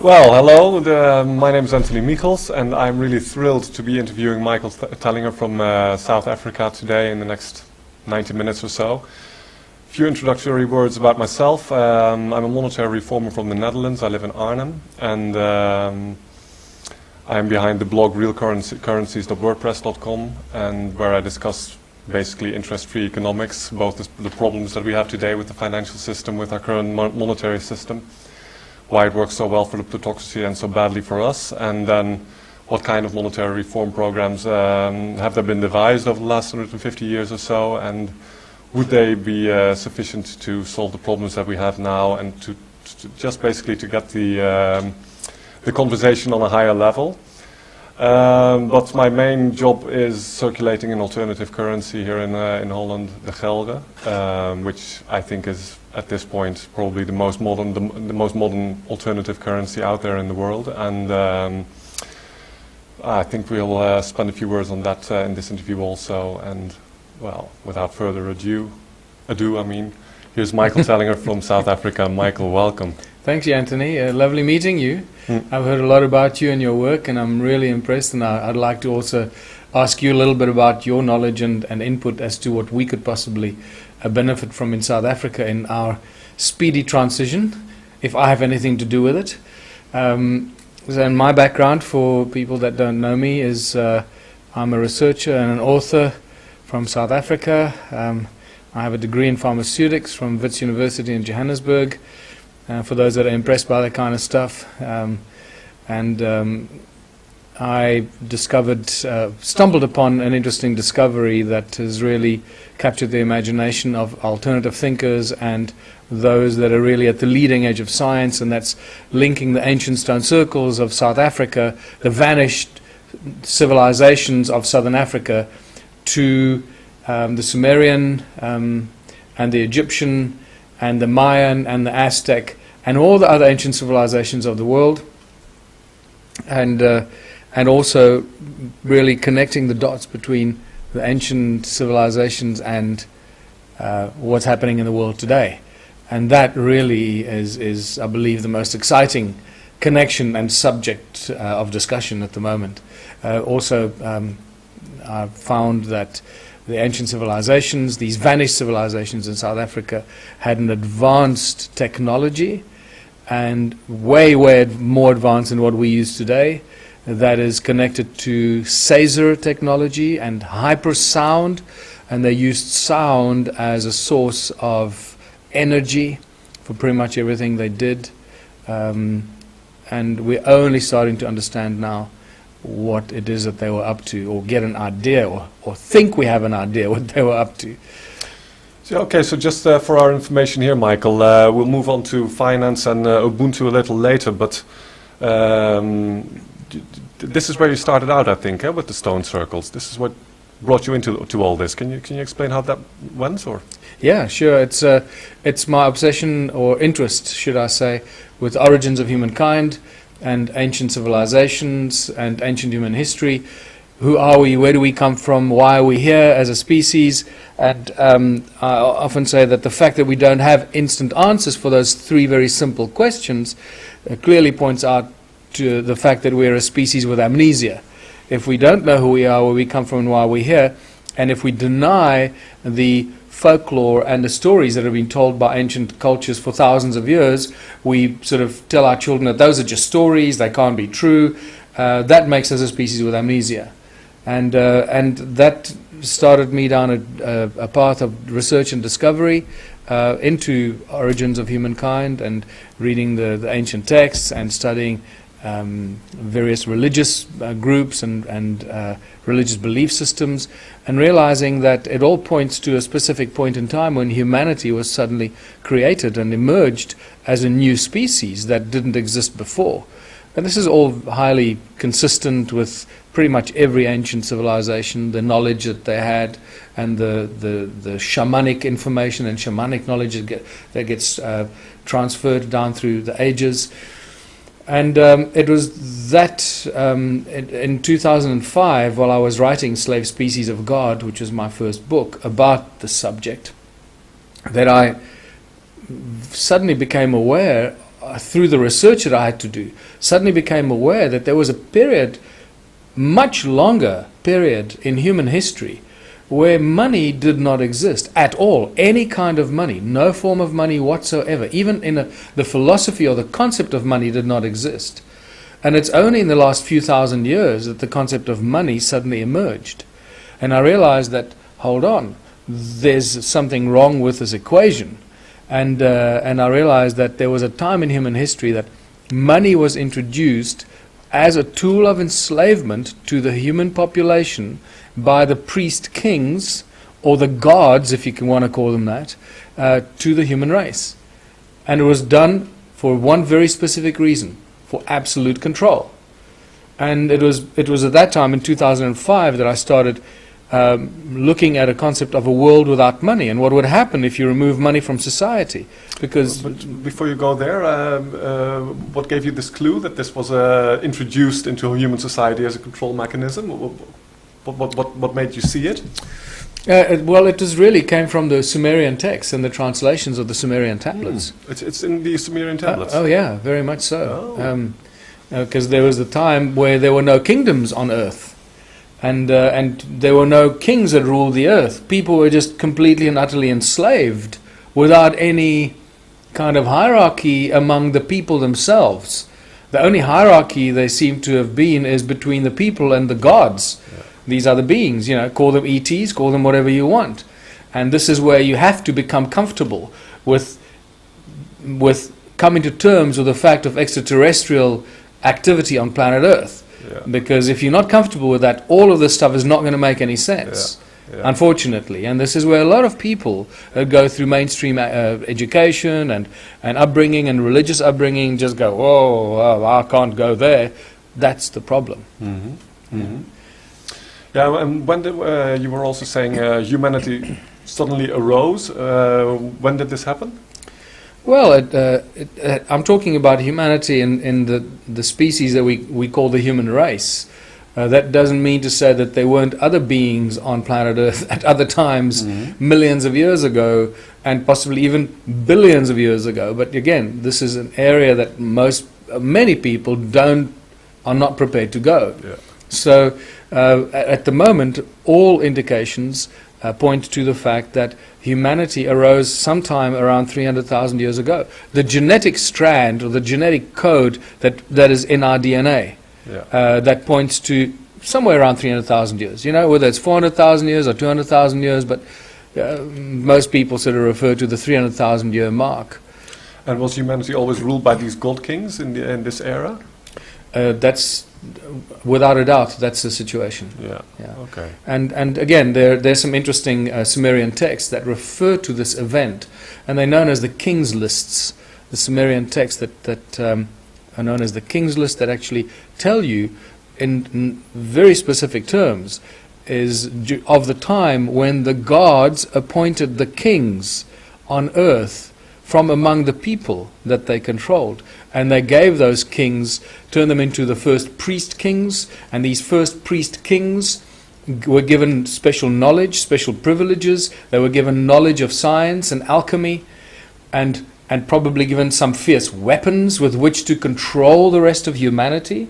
Well, hello, my name is Anthony Migchels, and I'm really thrilled to be interviewing Michael Tellinger from South Africa today in the next 90 minutes or so. A few introductory words about myself. I'm a monetary reformer from the Netherlands. I live in Arnhem, and I'm behind the blog realcurrencies.wordpress.com, and where I discuss basically interest-free economics, both the problems that we have today with the financial system, with our current monetary system, why it works so well for the plutocracy and so badly for us, and then what kind of monetary reform programs have there been devised over the last 150 years or so, and would they be sufficient to solve the problems that we have now, and to just basically to get the conversation on a higher level. But my main job is circulating an alternative currency here in Holland, the Gelre, which I think is at this point probably the most modern alternative currency out there in the world, and I think we'll spend a few words on that in this interview also. And well, without further ado, here's Michael Tellinger from South Africa. Michael, welcome. Thanks, Anthony. Lovely meeting you. I've heard a lot about you and your work, and I'm really impressed, and I'd like to also ask you a little bit about your knowledge and input as to what we could possibly benefit from in South Africa in our speedy transition, if I have anything to do with it. So my background, for people that don't know me, is I'm a researcher and an author from South Africa. I have a degree in pharmaceutics from Wits University in Johannesburg. For those that are impressed by that kind of stuff, I stumbled upon an interesting discovery that has really captured the imagination of alternative thinkers and those that are really at the leading edge of science, and that's linking the ancient stone circles of South Africa, the vanished civilizations of Southern Africa, to the Sumerian and the Egyptian and the Mayan and the Aztec and all the other ancient civilizations of the world, and also really connecting the dots between the ancient civilizations and what's happening in the world today. And that really is, I believe, the most exciting connection and subject of discussion at the moment. Also, I've found that the ancient civilizations, these vanished civilizations in South Africa, had an advanced technology, and way more advanced than what we use today, that is connected to Caesar technology and hypersound, and they used sound as a source of energy for pretty much everything they did. And we're only starting to understand now what it is that they were up to, or get an idea, or think we have an idea what they were up to. So just for our information here, Michael, we'll move on to finance and Ubuntu a little later, but this is where you started out, I think, with the stone circles. This is what brought you into all this. Can you explain how that went, or? Yeah, sure. It's my obsession, or interest, should I say, with the origins of humankind and ancient civilizations and ancient human history. Who are we? Where do we come from? Why are we here as a species? And I often say that the fact that we don't have instant answers for those three very simple questions clearly points out to the fact that we're a species with amnesia. If we don't know who we are, where we come from, and why we're here, and if we deny the folklore and the stories that have been told by ancient cultures for thousands of years, we sort of tell our children that those are just stories, they can't be true. That makes us a species with amnesia. And that started me down a path of research and discovery into origins of humankind, and reading the ancient texts and studying various religious groups and religious belief systems, and realizing that it all points to a specific point in time when humanity was suddenly created and emerged as a new species that didn't exist before. And this is all highly consistent with pretty much every ancient civilization, the knowledge that they had, and the shamanic information and shamanic knowledge that gets transferred down through the ages. And it was that in 2005, while I was writing Slave Species of God, which was my first book about the subject, that I suddenly became aware through the research that I had to do, suddenly became aware that there was a period, much longer period in human history, where money did not exist at all. Any kind of money, no form of money whatsoever. Even in the philosophy or the concept of money did not exist. And it's only in the last few thousand years that the concept of money suddenly emerged. And I realized that, hold on, there's something wrong with this equation. And I realized that there was a time in human history that money was introduced as a tool of enslavement to the human population by the priest kings, or the gods, if you can want to call them that, to the human race. And it was done for one very specific reason, for absolute control. And it was at that time, in 2005, that I started looking at a concept of a world without money, and what would happen if you remove money from society. Because But before you go there, what gave you this clue that this was introduced into human society as a control mechanism? What made you see it? well, it really came from the Sumerian texts and the translations of the Sumerian tablets. It's in the Sumerian tablets. Oh yeah, very much so. Oh. Because there was a time where there were no kingdoms on earth, and there were no kings that ruled the earth. People were just completely and utterly enslaved, without any kind of hierarchy among the people themselves. The only hierarchy they seem to have been is between the people and the gods. Yeah. These are the beings, call them ETs, call them whatever you want. And this is where you have to become comfortable with coming to terms with the fact of extraterrestrial activity on planet Earth. Yeah. Because if you're not comfortable with that, all of this stuff is not going to make any sense, unfortunately. And this is where a lot of people go through mainstream education and upbringing and religious upbringing just go, oh, I can't go there. That's the problem. Mm-hmm. Mm-hmm. Yeah, and when did, you were also saying humanity suddenly arose. When did this happen? Well, I'm talking about humanity in the species that we call the human race. That doesn't mean to say that there weren't other beings on planet Earth at other times, millions of years ago, and possibly even billions of years ago. But again, this is an area that many people are not prepared to go. Yeah. So at the moment, all indications point to the fact that humanity arose sometime around 300,000 years ago. The genetic strand, or the genetic code that is in our DNA, that points to somewhere around 300,000 years. Whether it's 400,000 years or 200,000 years, but most people sort of refer to the 300,000 year mark. And was humanity always ruled by these god kings in this era? That's without a doubt, that's the situation. Yeah. Okay. And again, there's some interesting Sumerian texts that refer to this event, and they're known as the King's Lists. The Sumerian texts that are known as the King's List, that actually tell you in very specific terms is of the time when the gods appointed the kings on earth from among the people that they controlled. And they gave those kings, turned them into the first priest kings, and these first priest kings were given special knowledge, special privileges. They were given knowledge of science and alchemy, and probably given some fierce weapons with which to control the rest of humanity,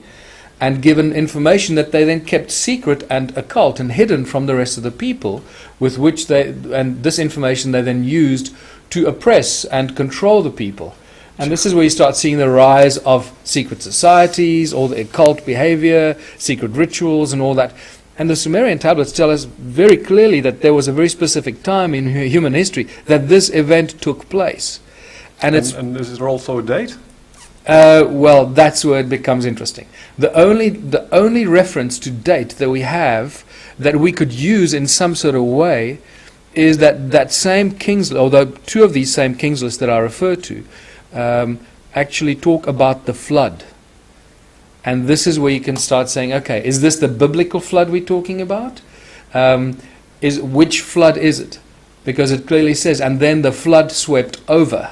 and given information that they then kept secret and occult and hidden from the rest of the people, with which this information they then used to oppress and control the people. And this is where you start seeing the rise of secret societies, all the occult behavior, secret rituals and all that. And the Sumerian tablets tell us very clearly that there was a very specific time in human history that this event took place. And is there also a date? Well, that's where it becomes interesting. The only reference to date that we have that we could use in some sort of way is that same King's List, although two of these same King's Lists that I refer to actually talk about the flood. And this is where you can start saying, okay, is this the biblical flood we're talking about? Which flood is it? Because it clearly says, and then the flood swept over.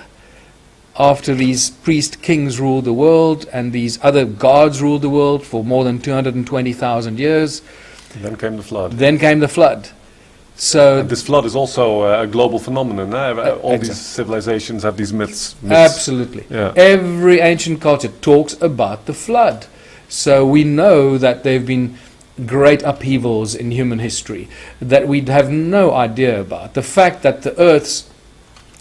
After these priest kings ruled the world and these other gods ruled the world for more than 220,000 years. Then came the flood. Then came the flood. So And this flood is also a global phenomenon. All these exactly. civilizations have these myths. Absolutely. Yeah. Every ancient culture talks about the flood. So we know that there have been great upheavals in human history that we have no idea about. The fact that the Earth's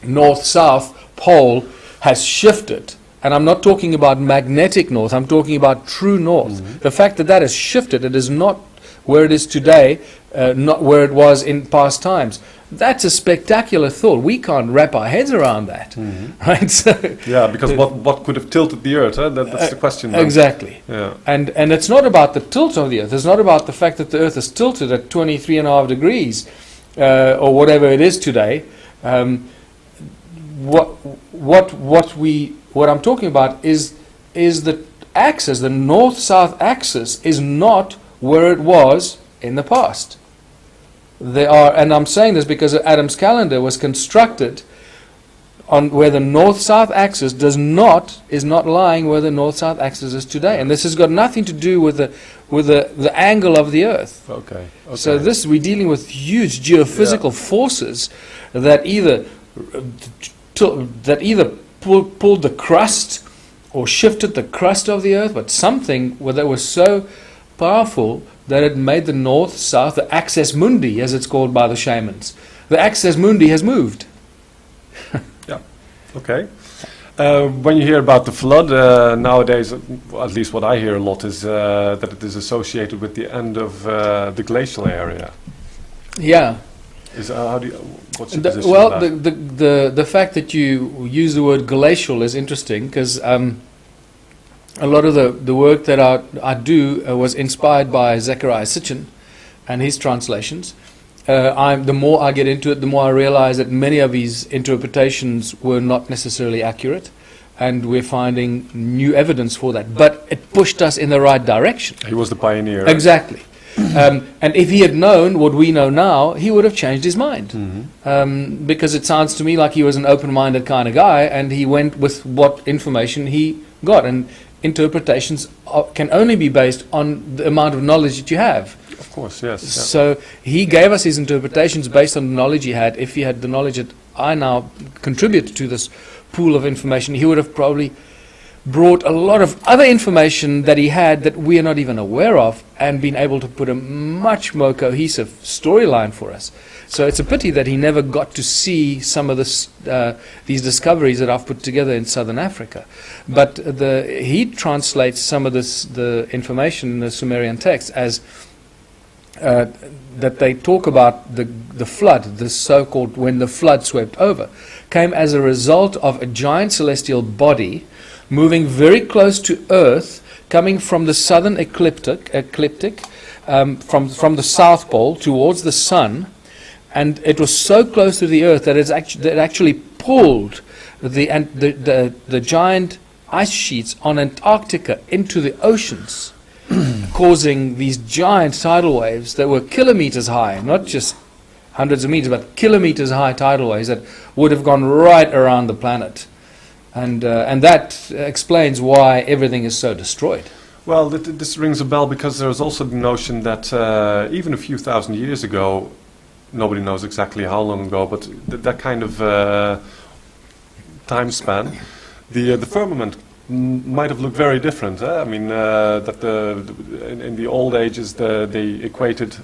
north-south pole has shifted, and I'm not talking about magnetic north, I'm talking about true north. The fact that that has shifted, it is not where it is today, not where it was in past times. That's a spectacular thought. We can't wrap our heads around that, right? So Yeah, because what could have tilted the Earth? That's the question. Then. exactly. Yeah. And it's not about the tilt of the Earth. It's not about the fact that the Earth is tilted at 23.5 degrees or whatever it is today. What I'm talking about is the axis, the north-south axis, is not where it was in the past. They are, and I'm saying this because Adam's calendar was constructed on where the north-south axis is not lying where the north-south axis is today, and this has got nothing to do with the angle of the Earth. Okay. So we're dealing with huge geophysical forces that either pulled the crust or shifted the crust of the Earth, but something that was so powerful that it made the north-south, the axis mundi, as it's called by the shamans. The axis mundi has moved. Okay. When you hear about the flood nowadays, at least what I hear a lot is that it is associated with the end of the glacial area. Yeah. What's your position Well, on that? the fact that you use the word glacial is interesting because a lot of the work that I do was inspired by Zecharia Sitchin and his translations. The more I get into it, the more I realize that many of his interpretations were not necessarily accurate, and we're finding new evidence for that. But it pushed us in the right direction. He was the pioneer. Exactly. And if he had known what we know now, he would have changed his mind. Because it sounds to me like he was an open-minded kind of guy, and he went with what information he got. And interpretations can only be based on the amount of knowledge that you have. Of course, yes. Yeah. So he gave us his interpretations based on the knowledge he had. If he had the knowledge that I now contribute to this pool of information, he would have probably brought a lot of other information that he had that we are not even aware of, and been able to put a much more cohesive storyline for us. So it's a pity that he never got to see some of these discoveries that I've put together in southern Africa. But he translates some of the information in the Sumerian text as that they talk about the flood, the so-called when the flood swept over, came as a result of a giant celestial body moving very close to Earth, coming from the southern ecliptic from the South Pole towards the Sun, and it was so close to the Earth that it actually pulled the giant ice sheets on Antarctica into the oceans, causing these giant tidal waves that were kilometers high, not just hundreds of meters, but kilometers high tidal waves that would have gone right around the planet. And that explains why everything is so destroyed. Well, this rings a bell because there's also the notion that even a few thousand years ago, nobody knows exactly how long ago, but that kind of time span, the firmament might have looked very different. I mean, that in the old ages they equated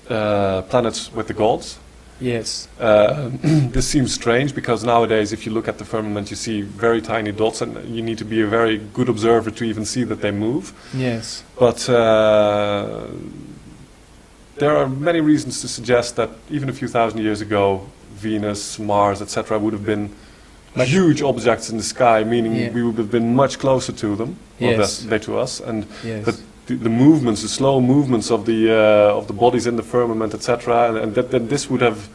planets with the gods. Yes. This seems strange because nowadays if you look at the firmament you see very tiny dots, and you need to be a very good observer to even see that they move. Yes. But there are many reasons to suggest that even a few thousand years ago Venus, Mars, etc. would have been huge objects in the sky, meaning we would have been much closer to them, they to us, and that the movements, the slow movements of the bodies in the firmament, etc., and that this would have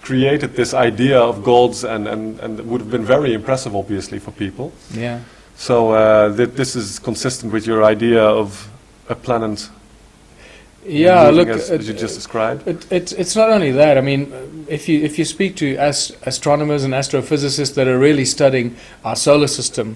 created this idea of gods, and would have been very impressive, obviously, for people. Yeah. So this is consistent with your idea of a planet. Yeah, look, as you just described. It's not only that. I mean, if you speak to astronomers and astrophysicists that are really studying our solar system,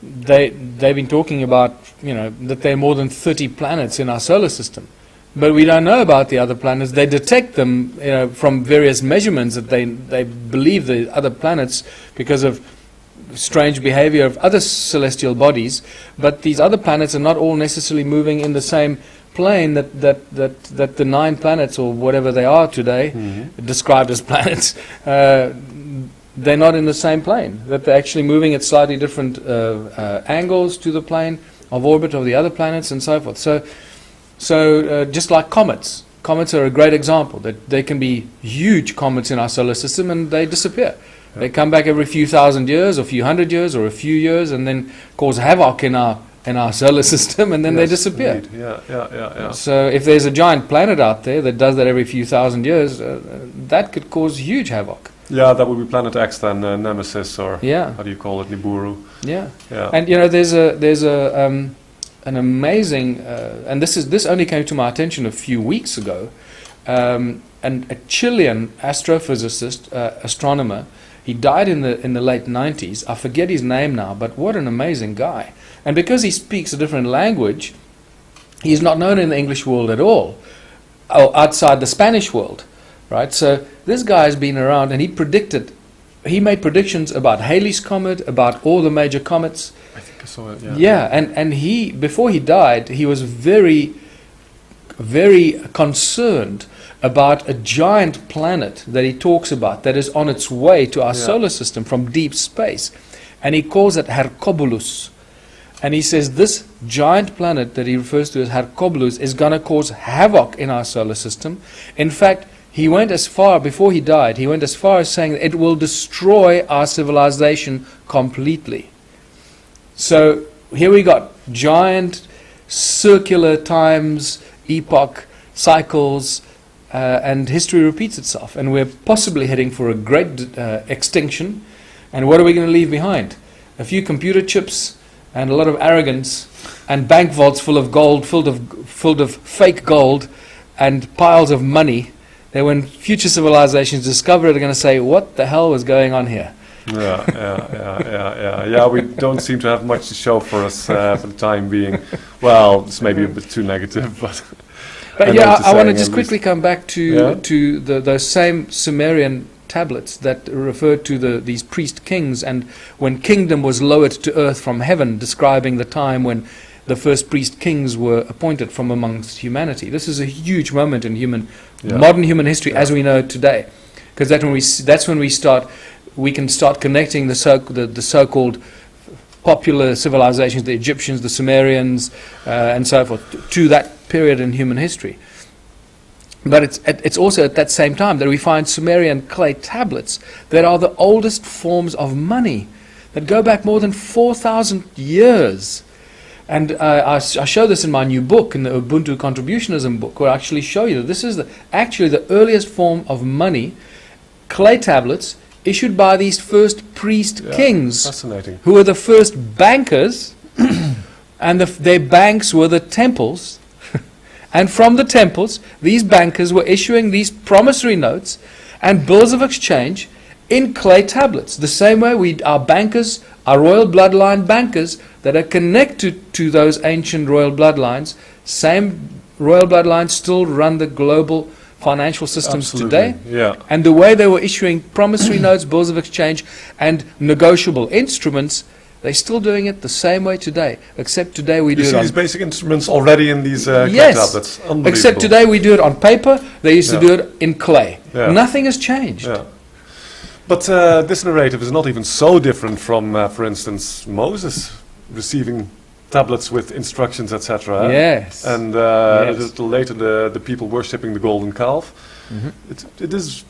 they've been talking about that there are more than 30 planets in our solar system, But we don't know about the other planets. They detect them, from various measurements that they believe the other planets because of strange behavior of other celestial bodies. But these other planets are not all necessarily moving in the same plane that the 9 planets or whatever they are today, described as planets. They're not in the same plane. That they're actually moving at slightly different angles to the plane of orbit of the other planets and so forth. So just like comets. Comets are a great example. That there can be huge comets in our solar system and they disappear. They come back every few thousand years or few hundred years or a few years and then cause havoc in our solar system and then they disappear. Indeed. Yeah. So if there's a giant planet out there that does that every few thousand years, that could cause huge havoc. Yeah, that would be Planet X then, Nemesis, or Yeah. how do you call it, Nibiru? Yeah. Yeah. And there's an amazing, and this only came to my attention a few weeks ago, and a Chilean astrophysicist, astronomer. He died in the late 90s. I forget his name now, but what an amazing guy. And because he speaks a different language, he's not known in the English world at all, or outside the Spanish world, right? So this guy has been around, and he made predictions about Halley's Comet, about all the major comets. I think I saw it, Yeah, and he, before he died, he was very, very concerned about a giant planet that he talks about that is on its way to our solar system from deep space. And he calls it Hercobulus. And he says this giant planet that he refers to as Hercobulus is going to cause havoc in our solar system. In fact, he went as far, before he died, he went as far as saying that it will destroy our civilization completely. So here we got giant circular times, epoch, cycles, and history repeats itself. And we're possibly heading for a great extinction. And what are we going to leave behind? A few computer chips and a lot of arrogance and bank vaults full of gold, filled of fake gold and piles of money. That when future civilizations discover it, they're going to say, what the hell was going on here? Yeah, we don't seem to have much to show for us for the time being. Well, it's maybe a bit too negative, but yeah, I want to just quickly come back to those same Sumerian tablets that refer to these priest kings, and when kingdom was lowered to earth from heaven, describing the time when the first priest kings were appointed from amongst humanity. This is a huge moment in modern human history as we know it today, because that's when we can start connecting the so-called popular civilizations, the Egyptians, the Sumerians, and so forth, to that period in human history. But it's also at that same time that we find Sumerian clay tablets that are the oldest forms of money that go back more than 4,000 years. And I show this in my new book, in the Ubuntu Contributionism book, where I actually show you that this is actually the earliest form of money, clay tablets, issued by these first priest kings, fascinating, who were the first bankers, and their banks were the temples. And from the temples, these bankers were issuing these promissory notes and bills of exchange in clay tablets. The same way our bankers, our royal bloodline bankers that are connected to those ancient royal bloodlines, same royal bloodlines still run the global financial systems today. Yeah. And the way they were issuing promissory notes, bills of exchange, and negotiable instruments, they're still doing it the same way today, except today we do it on... these basic instruments already in these clay tablets. Unbelievable. Except today we do it on paper, they used to do it in clay. Yeah. Nothing has changed. Yeah. But this narrative is not even so different from, for instance, Moses receiving tablets with instructions, etc. Yes. And a little later the people worshipping the golden calf. Mm-hmm. It is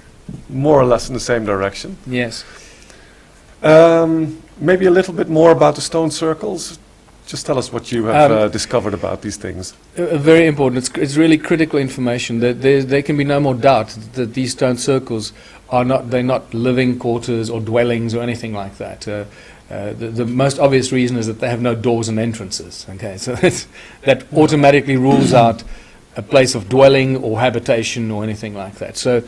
more or less in the same direction. Yes. Maybe a little bit more about the stone circles. Just tell us what you have discovered about these things. Very important. It's really critical information. That there can be no more doubt that these stone circles they're not living quarters or dwellings or anything like that. The most obvious reason is that they have no doors and entrances. Okay, so that automatically rules out a place of dwelling or habitation or anything like that. So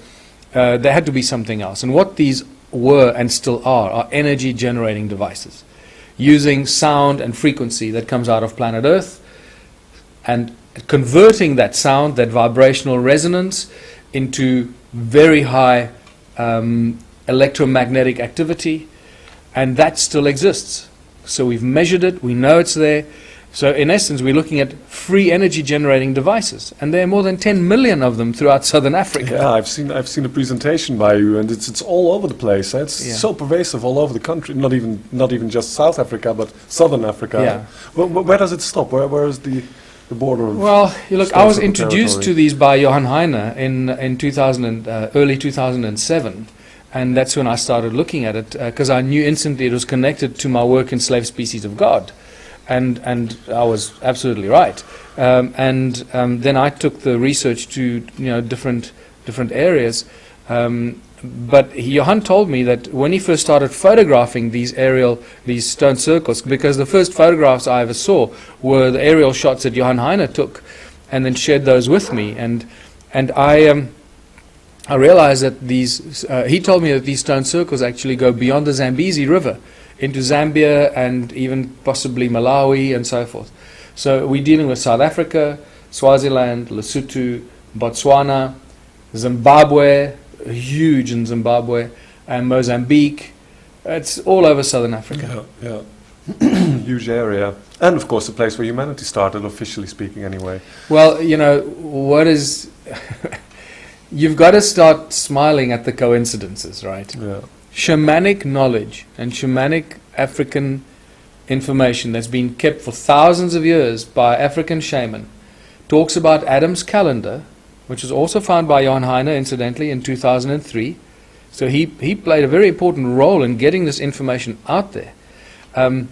there had to be something else. And what these were and still are energy generating devices using sound and frequency that comes out of planet Earth and converting that sound, that vibrational resonance, into very high electromagnetic activity, and that still exists. So we've measured it, we know it's there. So in essence, we're looking at free energy generating devices, and there are more than 10 million of them throughout southern Africa. Yeah, I've seen a presentation by you, and it's all over the place. It's so pervasive all over the country. Not even just South Africa, but southern Africa. Yeah. Where does it stop? Where is the border? Well, you look, I was introduced territory? to these by Johann Heine in early 2007. And that's when I started looking at it, because I knew instantly it was connected to my work in Slave Species of God. And I was absolutely right. Then I took the research to different areas. But Johann told me that when he first started photographing these stone circles, because the first photographs I ever saw were the aerial shots that Johann Heine took, and then shared those with me. And I realized that he told me that these stone circles actually go beyond the Zambezi River into Zambia and even possibly Malawi and so forth. So we're dealing with South Africa, Swaziland, Lesotho, Botswana, Zimbabwe, huge in Zimbabwe, and Mozambique. It's all over southern Africa. Yeah. Huge area. And of course the place where humanity started, officially speaking anyway. Well, what is... You've got to start smiling at the coincidences, right? Yeah. Shamanic knowledge and shamanic African information that's been kept for thousands of years by African shaman talks about Adam's calendar, which was also found by Johann Heine, incidentally, in 2003. So he played a very important role in getting this information out there. Credo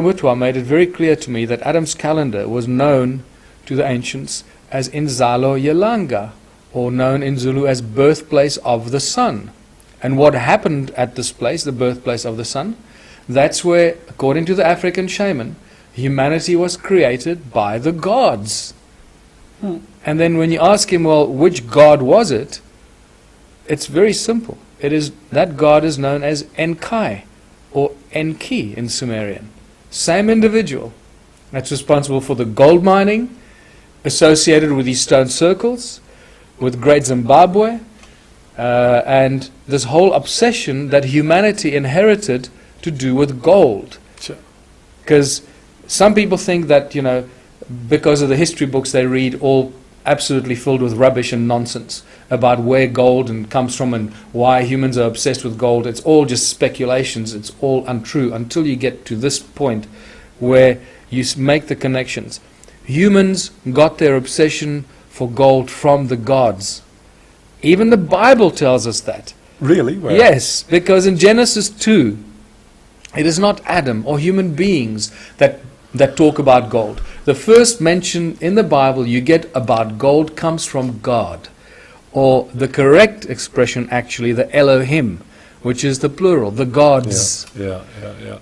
Mutwa made it very clear to me that Adam's calendar was known to the ancients as Inzalo Yelanga, or known in Zulu as birthplace of the sun. And what happened at this place, the birthplace of the sun, that's where, according to the African shaman, humanity was created by the gods. And then when you ask him, well, which god was it? It's very simple. That god is known as Enkai, or Enki in Sumerian. Same individual that's responsible for the gold mining, associated with these stone circles, with Great Zimbabwe, and this whole obsession that humanity inherited to do with gold. Because some people think that, because of the history books they read, all absolutely filled with rubbish and nonsense about where gold comes from and why humans are obsessed with gold. It's all just speculations. It's all untrue until you get to this point where you make the connections. Humans got their obsession for gold from the gods. Even the Bible tells us that. Really? Where? Yes, because in Genesis 2, it is not Adam or human beings that talk about gold. The first mention in the Bible you get about gold comes from God. Or the correct expression, actually, the Elohim, which is the plural, the gods. Yeah.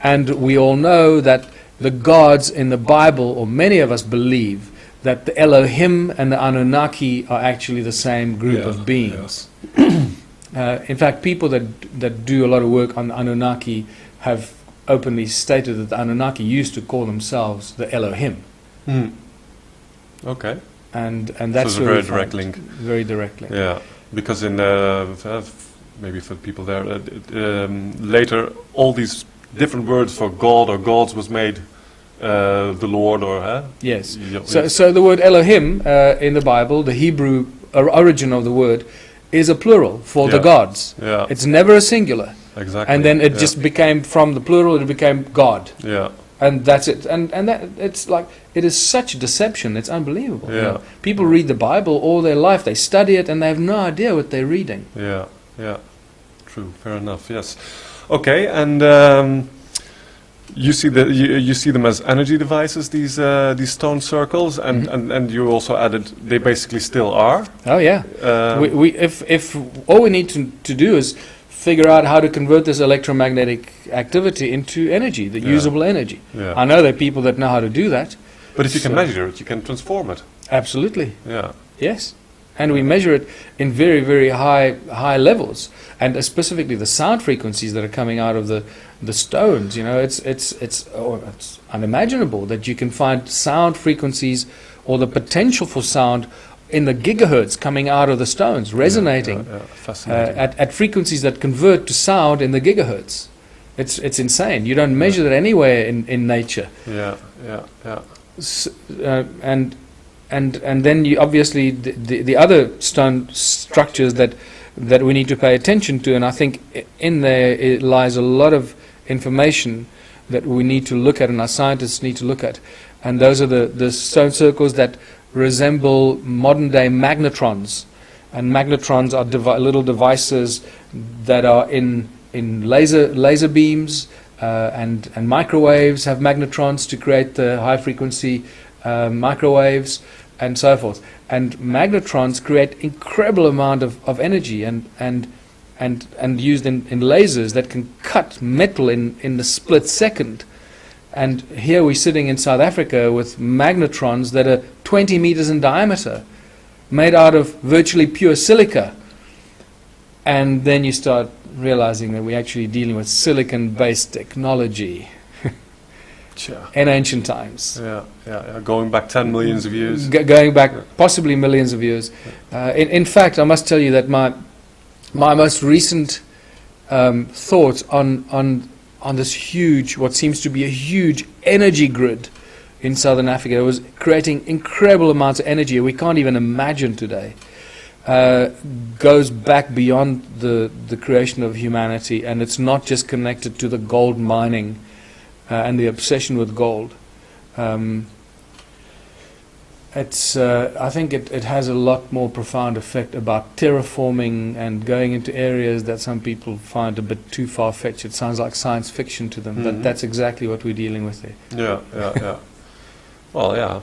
And we all know that the gods in the Bible, or many of us believe, that the Elohim and the Anunnaki are actually the same group of beings. In fact, people that do a lot of work on the Anunnaki have openly stated that the Anunnaki used to call themselves the Elohim. Okay. And that's so where it's a very direct link. Very direct link. Yeah, because in maybe for the people there, later all these different words for God or gods was made the Lord or yes. So the word Elohim in the Bible, the Hebrew origin of the word, is a plural for the gods. Yeah. It's never a singular. Exactly. And then it just became, from the plural, it became God. Yeah. And that's it. And that it's like, it is such deception. It's unbelievable. Yeah. People read the Bible all their life. They study it and they have no idea what they're reading. Yeah. True. Fair enough. Yes. Okay. And you see them as energy devices. These stone circles, and you also added they basically still are. Oh yeah. If all we need to do is figure out how to convert this electromagnetic activity into energy, the usable energy. Yeah. I know there are people that know how to do that. But if you can measure it, you can transform it. Absolutely. Yeah. Yes. And we measure it in very, very high levels, and specifically the sound frequencies that are coming out of the stones. You know, it's unimaginable that you can find sound frequencies or the potential for sound in the gigahertz coming out of the stones, resonating Fascinating. at frequencies that convert to sound in the gigahertz. It's insane. You don't measure that anywhere in nature. Yeah. And then you obviously the other stone structures that we need to pay attention to, and I think in there it lies a lot of information that we need to look at, and our scientists need to look at, and those are the stone circles that resemble modern day magnetrons, and magnetrons are little devices that are in laser beams, and microwaves have magnetrons to create the high frequency microwaves and so forth. And magnetrons create incredible amount of energy and used in lasers that can cut metal in the split second. And here we're sitting in South Africa with magnetrons that are 20 meters in diameter, made out of virtually pure silica. And then you start realizing that we're actually dealing with silicon-based technology. Sure. In ancient times. Yeah. Going back 10 millions of years. Going back possibly millions of years. In fact, I must tell you that my most recent thoughts on this huge, what seems to be a huge energy grid in southern Africa, it was creating incredible amounts of energy we can't even imagine today. Goes back beyond the creation of humanity, and it's not just connected to the gold mining and the obsession with gold. I think it has a lot more profound effect about terraforming and going into areas that some people find a bit too far-fetched. It sounds like science fiction to them, but that's exactly what we're dealing with there. Yeah. Well, yeah.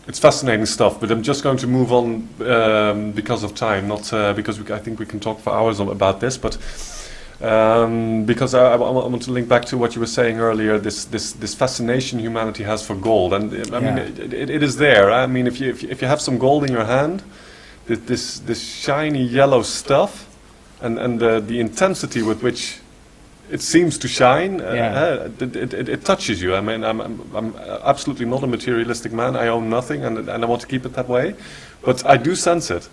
It's fascinating stuff, but I'm just going to move on because of time, not because I think we can talk for hours about this, but because I want to link back to what you were saying earlier, this fascination humanity has for gold, and I mean it is there. I mean, if you have some gold in your hand, this shiny yellow stuff, and the intensity with which it seems to shine, it touches you. I mean, I'm absolutely not a materialistic man. I own nothing, and I want to keep it that way, but I do sense it.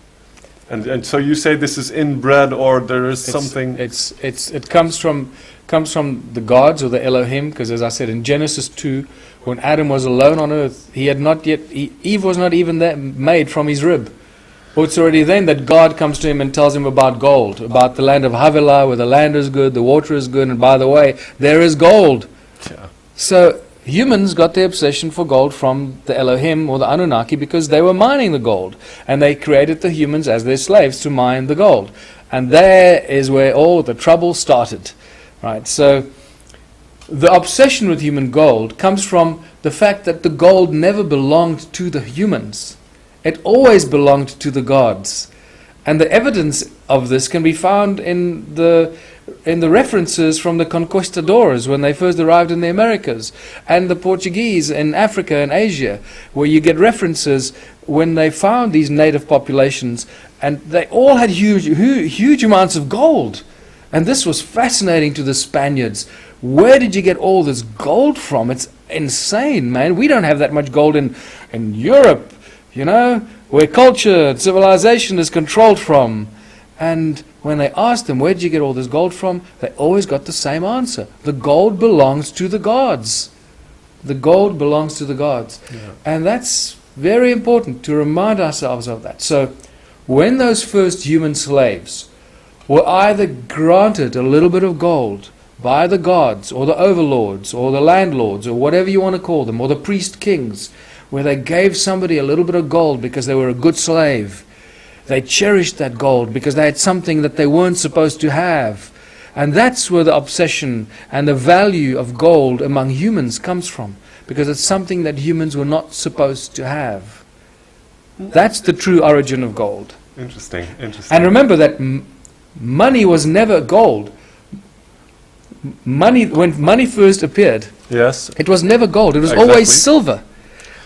And so you say this is inbred, or there is something. It comes from the gods or the Elohim, because as I said in Genesis 2, when Adam was alone on earth, Eve was not even there, made from his rib. Well, it's already then that God comes to him and tells him about gold, about the land of Havilah, where the land is good, the water is good, and by the way, there is gold. Yeah. So humans got their obsession for gold from the Elohim or the Anunnaki because they were mining the gold, and they created the humans as their slaves to mine the gold. And there is where all the trouble started, right? So the obsession with human gold comes from the fact that the gold never belonged to the humans. It always belonged to the gods. And the evidence of this can be found in the references from the conquistadors when they first arrived in the Americas, and the Portuguese in Africa and Asia, where you get references when they found these native populations, and they all had huge amounts of gold. And this was fascinating to the Spaniards. Where did you get all this gold from? It's insane, man. We don't have that much gold in Europe, you know, where culture and civilization is controlled from. And when they asked them, where did you get all this gold from? They always got the same answer. The gold belongs to the gods. The gold belongs to the gods. Yeah. And that's very important to remind ourselves of that. So when those first human slaves were either granted a little bit of gold by the gods or the overlords or the landlords or whatever you want to call them, or the priest kings, where they gave somebody a little bit of gold because they were a good slave, they cherished that gold because they had something that they weren't supposed to have. And that's where the obsession and the value of gold among humans comes from, because it's something that humans were not supposed to have. That's the true origin of gold. Interesting. And remember that money was never gold. Money, when money first appeared, yes, it was never gold. It was exactly. Always silver.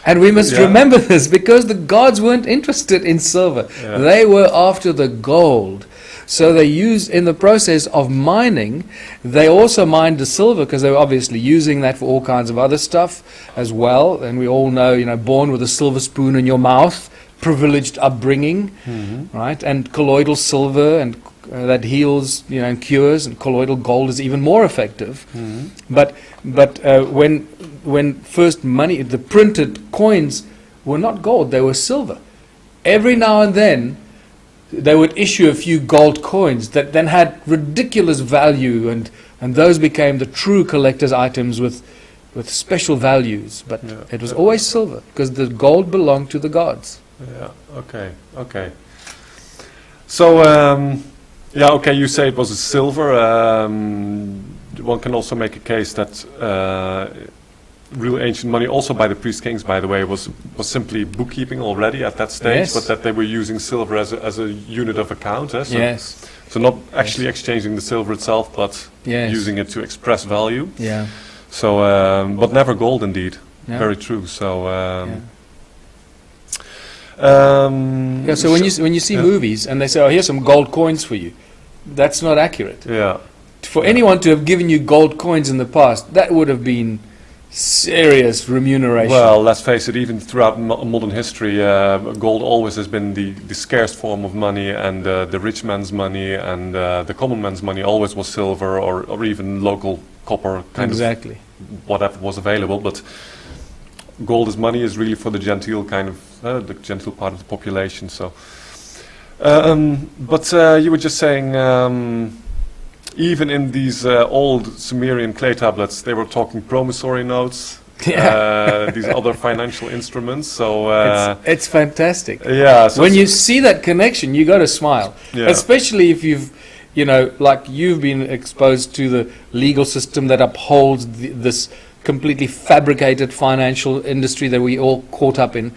And we must Yeah. remember this, because the gods weren't interested in silver. Yeah. They were after the gold. So they used, in the process of mining, they also mined the silver, because they were obviously using that for all kinds of other stuff as well. And we all know, born with a silver spoon in your mouth, privileged upbringing, right? And colloidal silver, and that heals, and cures, and colloidal gold is even more effective. But when first money, the printed coins were not gold, they were silver. Every now and then, they would issue a few gold coins that then had ridiculous value, and those became the true collector's items with special values. But Yeah. it was always silver, because the gold belonged to the gods. Yeah. Okay. So, okay. You say it was a silver. One can also make a case that real ancient money, also by the priest kings, by the way, was simply bookkeeping already at that stage, Yes. but that they were using silver as a unit of account. So, Yes. So not actually exchanging the silver itself, but Yes. using it to express value. Yeah. So, but never gold, indeed. Yeah. Very true. So. So when you see yeah. movies and they say, "Oh, here's some gold coins for you," that's not accurate. Yeah. For anyone to have given you gold coins in the past, that would have been serious remuneration. Well, let's face it, even throughout modern history, gold always has been the scarce form of money, and the rich man's money and the common man's money always was silver or even local copper, exactly. of whatever was available. But gold as money is really for the genteel the genteel part of the population. So, but you were just saying, even in these old Sumerian clay tablets, they were talking promissory notes, these other financial instruments. So it's fantastic. yeah. So When you see that connection, you got to smile, Yeah. especially if you've been exposed to the legal system that upholds this completely fabricated financial industry that we all caught up in.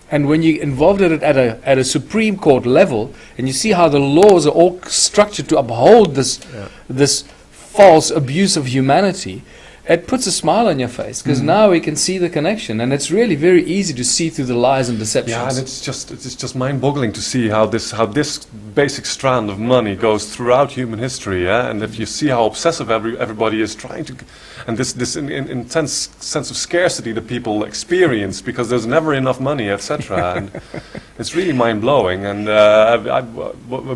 And when you're involved in it at a Supreme Court level, and you see how the laws are all structured to uphold this false abuse of humanity, it puts a smile on your face, because now we can see the connection, and it's really very easy to see through the lies and deceptions. yeah, and it's just mind-boggling to see how this basic strand of money goes throughout human history. Yeah, and if you see how obsessive everybody is trying to, and this intense sense of scarcity that people experience because there's never enough money, etc. And it's really mind-blowing. And a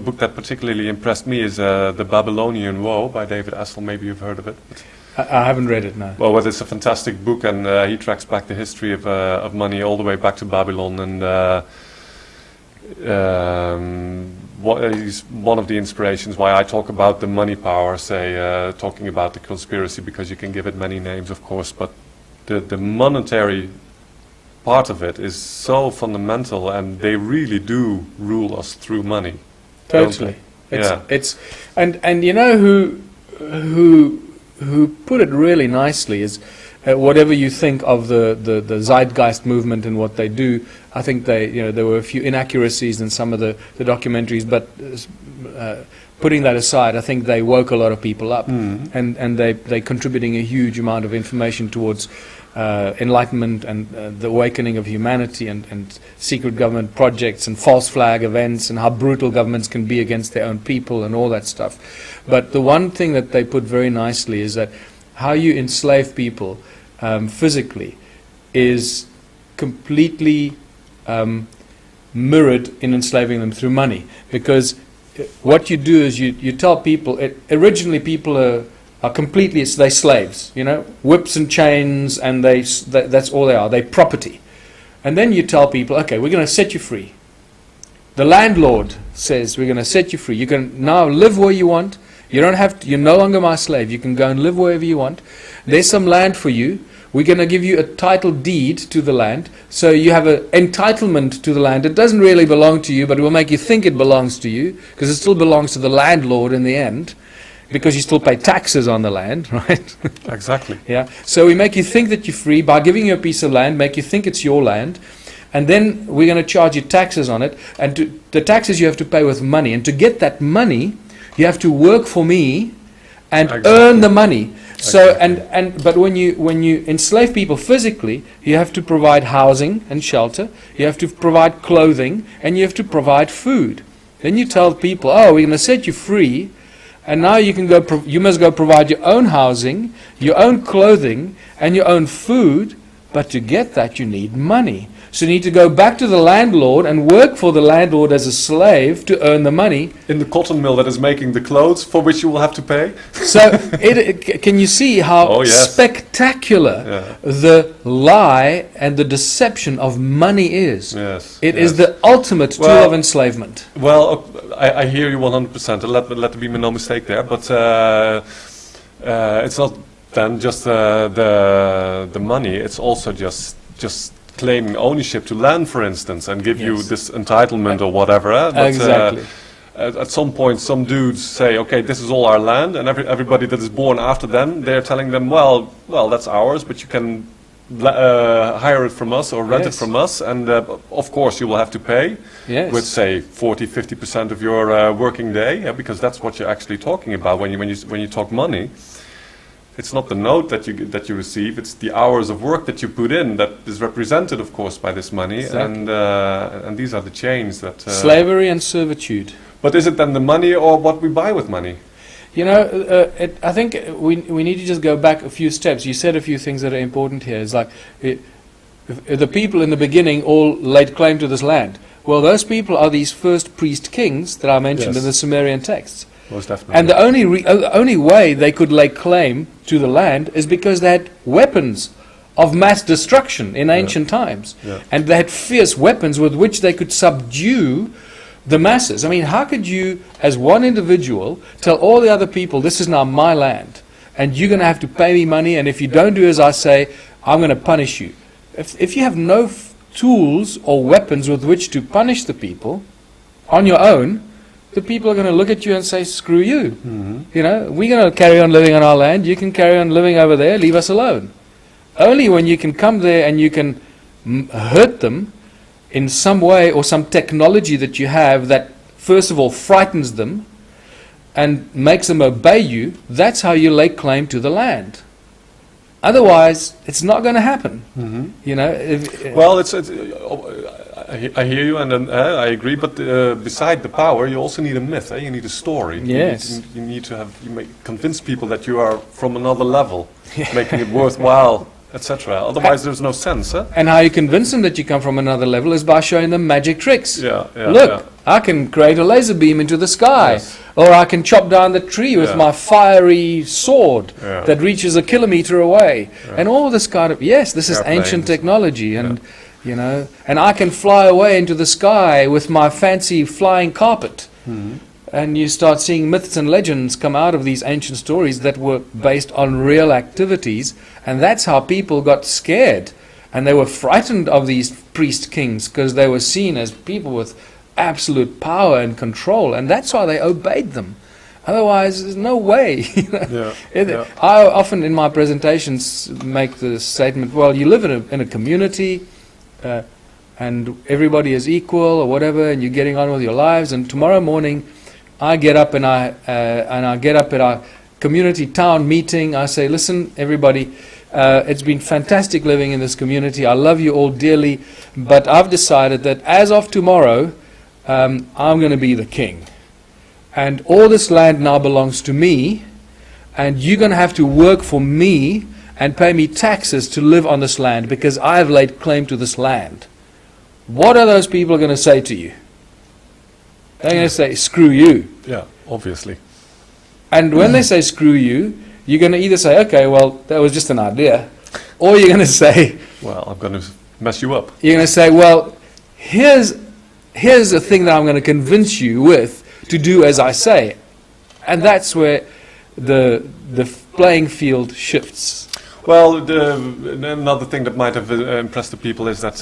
book that particularly impressed me is The Babylonian Woe by David Essel. Maybe you've heard of it. I haven't read it, no. Well, it's a fantastic book, and he tracks back the history of money all the way back to Babylon, and he's one of the inspirations why I talk about the money power, talking about the conspiracy, because you can give it many names, of course, but the monetary part of it is so fundamental, and they really do rule us through money. Totally. Yeah. And you know who put it really nicely is, whatever you think of the Zeitgeist movement and what they do, I think there were a few inaccuracies in some of the documentaries, but putting that aside, I think they woke a lot of people up, and they're contributing a huge amount of information towards enlightenment and the awakening of humanity, and secret government projects and false flag events, and how brutal governments can be against their own people and all that stuff. But the one thing that they put very nicely is that how you enslave people physically is completely mirrored in enslaving them through money, because what you do is you tell people, originally people are completely, they're slaves, whips and chains, and that's all they are. They're property. And then you tell people, okay, we're going to set you free. The landlord says, we're going to set you free. You can now live where you want. You don't have to, you're no longer my slave. You can go and live wherever you want. There's some land for you. We're going to give you a title deed to the land. So you have an entitlement to the land. It doesn't really belong to you, but it will make you think it belongs to you, because it still belongs to the landlord in the end, because you still pay taxes on the land, right? Exactly. Yeah. So we make you think that you're free by giving you a piece of land, make you think it's your land, and then we're going to charge you taxes on it. And the taxes you have to pay with money. And to get that money, you have to work for me and earn the money. So exactly. but when you enslave people physically, you have to provide housing and shelter, you have to provide clothing, and you have to provide food. Then you tell people, oh, we're going to set you free, and now you can go. You must go provide your own housing, your own clothing, and your own food. But to get that, you need money. So you need to go back to the landlord and work for the landlord as a slave to earn the money. In the cotton mill that is making the clothes for which you will have to pay. So can you see how Oh, yes. spectacular the lie and the deception of money is? Yes. It yes. is the ultimate tool Well, of enslavement. Well, I hear you 100%. Let there be no mistake there. But it's not then just the money. It's also just claiming ownership to land, for instance, and give you Yes. this entitlement or whatever. But, Exactly. at some point, some dudes say, "Okay, this is all our land," and everybody that is born after them, they're telling them, "Well, that's ours, but you can hire it from us or rent it Yes. from us, and of course you will have to pay Yes. with, say, 40-50% of your working day, because that's what you're actually talking about when you talk money." It's not the note that you receive; it's the hours of work that you put in that is represented, of course, by this money, Exactly. and these are the chains that. Slavery and servitude. But is it then the money or what we buy with money? You know, I think we need to just go back a few steps. You said a few things that are important here. It's like if the people in the beginning all laid claim to this land. Well, those people are these first priest kings that I mentioned Yes. in the Sumerian texts. Most definitely. And the only way they could lay claim to the land is because they had weapons of mass destruction in ancient times. Yeah. And they had fierce weapons with which they could subdue the masses. I mean, how could you, as one individual, tell all the other people, this is now my land, and you're going to have to pay me money, and if you don't do as I say, I'm going to punish you. If you have no tools or weapons with which to punish the people on your own, the people are going to look at you and say, screw you. Mm-hmm. You know, we're going to carry on living on our land, you can carry on living over there, leave us alone. Only when you can come there and you can hurt them in some way or some technology that you have that first of all frightens them and makes them obey you, that's how you lay claim to the land. Otherwise, it's not going to happen. Mm-hmm. You know. Well, I hear you, and I agree. But beside the power, you also need a myth. You need a story. Yes. You need to have convince people that you are from another level, making it worthwhile, etc. Otherwise, there's no sense. And how you convince them that you come from another level is by showing them magic tricks. Yeah. Look, I can create a laser beam into the sky. Yes. Or I can chop down the tree with my fiery sword that reaches a kilometer away. And all this kind of, this is Airplanes. ancient technology. And, you know, and I can fly away into the sky with my fancy flying carpet. Mm-hmm. And you start seeing myths and legends come out of these ancient stories that were based on real activities. And that's how people got scared. And they were frightened of these priest kings because they were seen as people with absolute power and control. And that's why they obeyed them. Otherwise, there's no way. I often in my presentations make the statement, well, you live in a community and everybody is equal or whatever, and you're getting on with your lives. And tomorrow morning, I get up and I get up at our community town meeting. I say, listen, everybody, it's been fantastic living in this community. I love you all dearly, but I've decided that as of tomorrow, I'm going to be the king. And all this land now belongs to me, and you're going to have to work for me and pay me taxes to live on this land because I've laid claim to this land. What are those people going to say to you? They're going to say, screw you. Yeah, obviously. And when they say screw you, you're going to either say, okay, well, that was just an idea, or you're going to say, well, I'm going to mess you up. You're going to say, well, here's a thing that I'm going to convince you with to do as I say. And that's where the playing field shifts. Well, another thing that might have impressed the people is that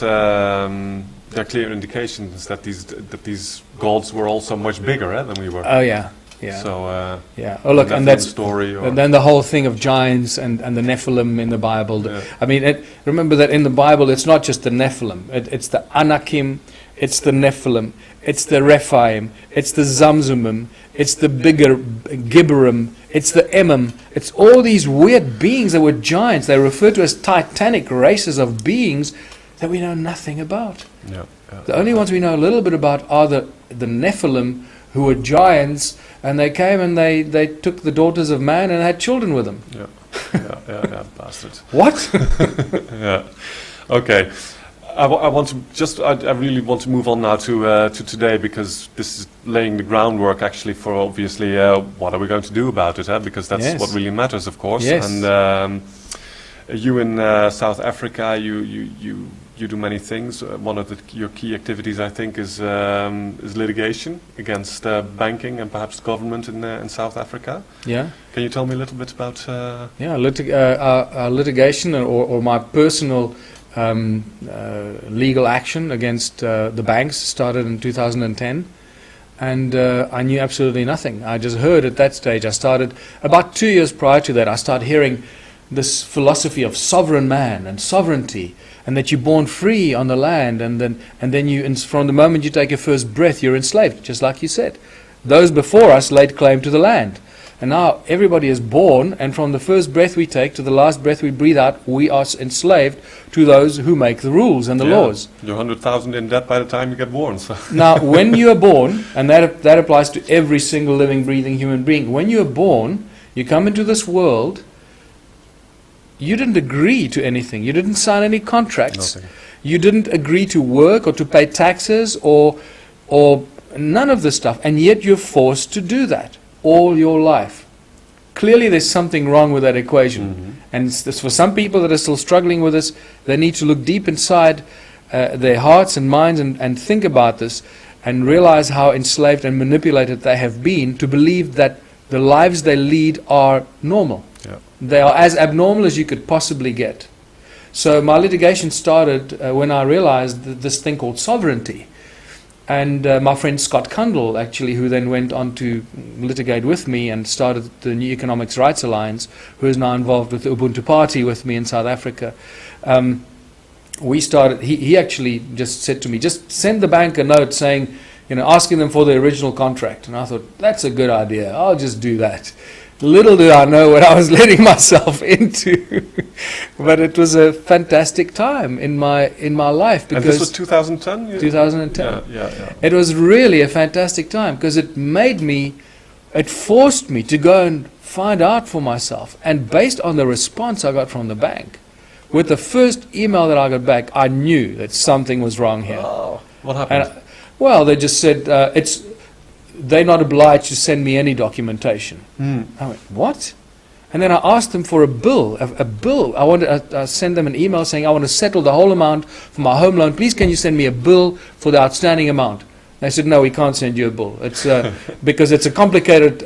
there are clear indications that these gods were also much bigger than we were. Oh yeah, yeah. So Oh look, and that's story. And then the whole thing of giants and the Nephilim in the Bible. Yeah. I mean, remember that in the Bible, it's not just the Nephilim. It's the Anakim, it's the Nephilim, it's the Rephaim, it's the Zamzumim, it's the bigger Gibberim, it's the Emim, it's all these weird beings that were giants. They refer to as titanic races of beings that we know nothing about. Yeah. The only ones we know a little bit about are the Nephilim, who were giants, and they came and they took the daughters of man and had children with them. Yeah, bastards. What? Yeah. Okay. I really want to move on now to today, because this is laying the groundwork actually for obviously what are we going to do about it, because that's what really matters, of course. Yes. And you in South Africa, you do many things. One of your key activities, I think, is litigation against banking and perhaps government in South Africa. Yeah. Can you tell me a little bit about? Our litigation or my personal legal action against the banks started in 2010, and I knew absolutely nothing. I just heard at that stage. I started about 2 years prior to that. I started hearing this philosophy of sovereign man and sovereignty, and that you're born free on the land, and then you, from the moment you take your first breath, you're enslaved, just like you said. Those before us laid claim to the land. And now everybody is born, and from the first breath we take to the last breath we breathe out, we are enslaved to those who make the rules and the laws. You're 100,000 in debt by the time you get born. So. Now, when you are born, and that applies to every single living, breathing human being, when you are born, you come into this world, you didn't agree to anything. You didn't sign any contracts. Nothing. You didn't agree to work or to pay taxes or none of this stuff, and yet you're forced to do that all your life. Clearly there's something wrong with that equation. Mm-hmm. And for some people that are still struggling with this, they need to look deep inside their hearts and minds and think about this and realize how enslaved and manipulated they have been to believe that the lives they lead are normal. Yeah. They are as abnormal as you could possibly get. So my litigation started when I realized this thing called sovereignty. And my friend Scott Kundal, actually, who then went on to litigate with me and started the New Economics Rights Alliance, who is now involved with the Ubuntu Party with me in South Africa, we started, he actually just said to me, just send the bank a note saying, asking them for the original contract. And I thought, that's a good idea, I'll just do that. Little did I know what I was letting myself into. But it was a fantastic time in my life. Because and this was 2010? 2010. Yeah. It was really a fantastic time because it forced me to go and find out for myself. And based on the response I got from the bank, with the first email that I got back, I knew that something was wrong here. Oh, what happened? Well, they just said, they're not obliged to send me any documentation. I went, what? And then I asked them for a bill. A bill. I sent them an email saying I want to settle the whole amount for my home loan. Please, can you send me a bill for the outstanding amount? They said, no, we can't send you a bill. It's because it's a complicated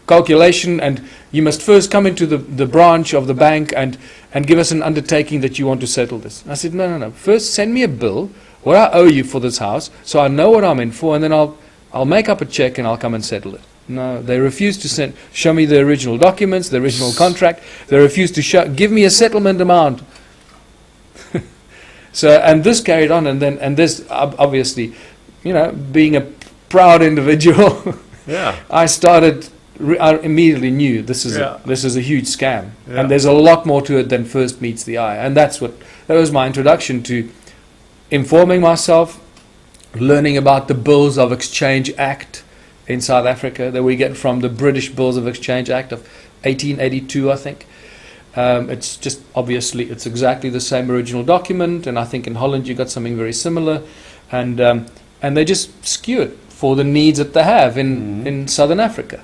calculation, and you must first come into the branch of the bank and give us an undertaking that you want to settle this. And I said, no. First, send me a bill, what I owe you for this house, so I know what I'm in for, and then I'll make up a check and I'll come and settle it. No, they refused to show me the original documents, the original contract. They refused to give me a settlement amount. And this carried on, and this obviously, being a proud individual, I immediately knew this is a huge scam, and there's a lot more to it than first meets the eye, and that was my introduction to informing myself, learning about the Bills of Exchange Act in South Africa that we get from the British Bills of Exchange Act of 1882, I think. It's just obviously it's exactly the same original document, and I think in Holland you got something very similar, and they just skew it for the needs that they have in Southern Africa.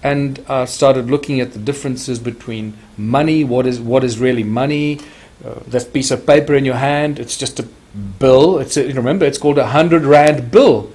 And I started looking at the differences between money. What is really money? That piece of paper in your hand, it's just a bill. Remember, it's called a 100 Rand bill.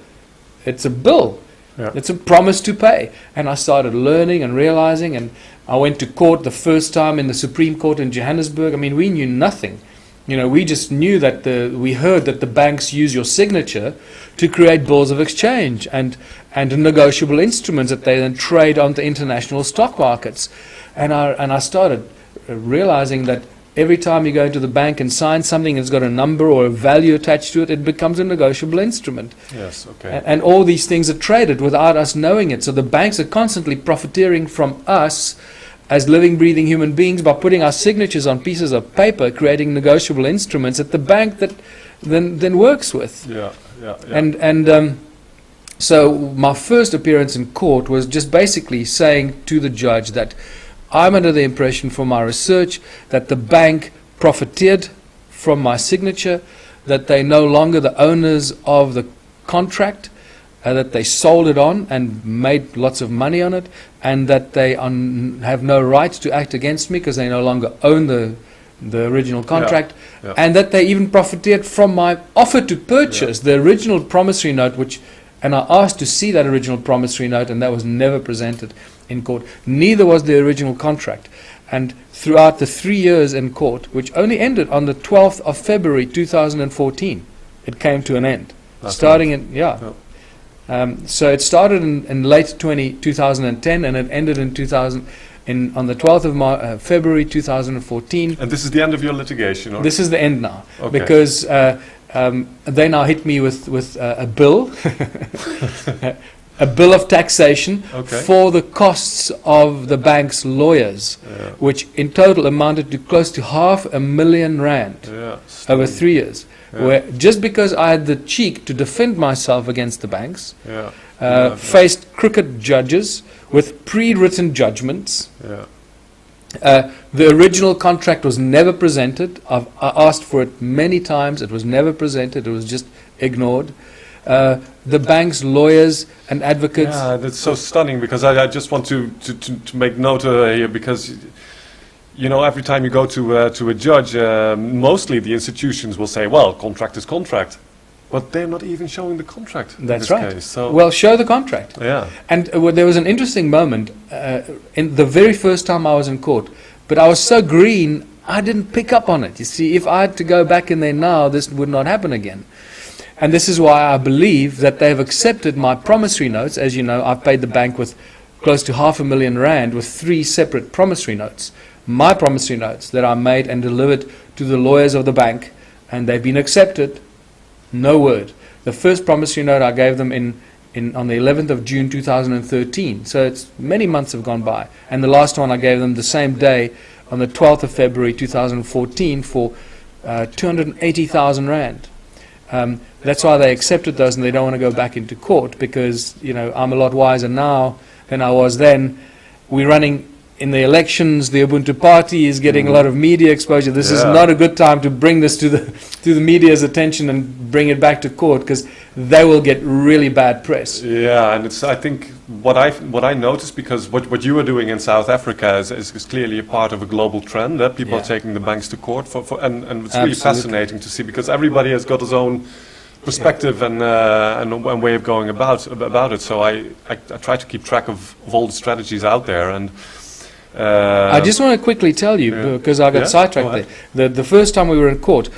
It's a bill. Yeah. It's a promise to pay. And I started learning and realizing, and I went to court the first time in the Supreme Court in Johannesburg. I mean, we knew nothing. We just knew that we heard that the banks use your signature to create bills of exchange and negotiable instruments that they then trade on the international stock markets. And I started realizing that every time you go into the bank and sign something that's got a number or a value attached to it, it becomes a negotiable instrument. Yes, okay. And all these things are traded without us knowing it. So the banks are constantly profiteering from us as living, breathing human beings by putting our signatures on pieces of paper, creating negotiable instruments that the bank that then works with. Yeah. So my first appearance in court was just basically saying to the judge that I'm under the impression from my research that the bank profiteered from my signature, that they're no longer the owners of the contract, that they sold it on and made lots of money on it, and that they have no right to act against me because they no longer own the original contract, and that they even profiteered from my offer to purchase the original promissory note, and I asked to see that original promissory note, and that was never presented in court. Neither was the original contract. And throughout the 3 years in court, which only ended on the 12th of February 2014, it came to an end. So it started in late 2010, and it ended in on the 12th of February 2014. And this is the end of your litigation? Or? This is the end now, Okay. because they now hit me with a bill, a bill of taxation for the costs of the bank's lawyers, which in total amounted to close to R500,000 over 3 years. Where just because I had the cheek to defend myself against the banks, faced crooked judges with pre-written judgments. The original contract was never presented. I asked for it many times. It was never presented. It was just ignored. The bank's lawyers and advocates. Yeah, that's so stunning, because I just want to make note here, because every time you go to a judge, mostly the institutions will say, well, contract is contract. But they're not even showing the contract. That's in right. this case, so well, show the contract. Yeah. And there was an interesting moment in the very first time I was in court, but I was so green, I didn't pick up on it. You see, if I had to go back in there now, this would not happen again. And this is why I believe that they have accepted my promissory notes. As you know, I've paid the bank with close to R500,000 with 3 separate promissory notes. My promissory notes that I made and delivered to the lawyers of the bank, and they've been accepted. No word. The first promissory note I gave them on the 11th of June 2013. So it's many months have gone by. And the last one I gave them the same day on the 12th of February 2014 for 280,000 rand. That's why they accepted those, and they don't want to go back into court, because I'm a lot wiser now than I was then. We're running in the elections. The Ubuntu party is getting a lot of media exposure. This is not a good time to bring this to the media's attention and bring it back to court, because they will get really bad press. Yeah, and I think what I noticed, because what you are doing in South Africa is clearly a part of a global trend, that people are taking the banks to court and it's really fascinating to see, because everybody has got his own perspective and way of going about it. So I try to keep track of all the strategies out there. And I just want to quickly tell you, because I got sidetracked there. The first time we were in court,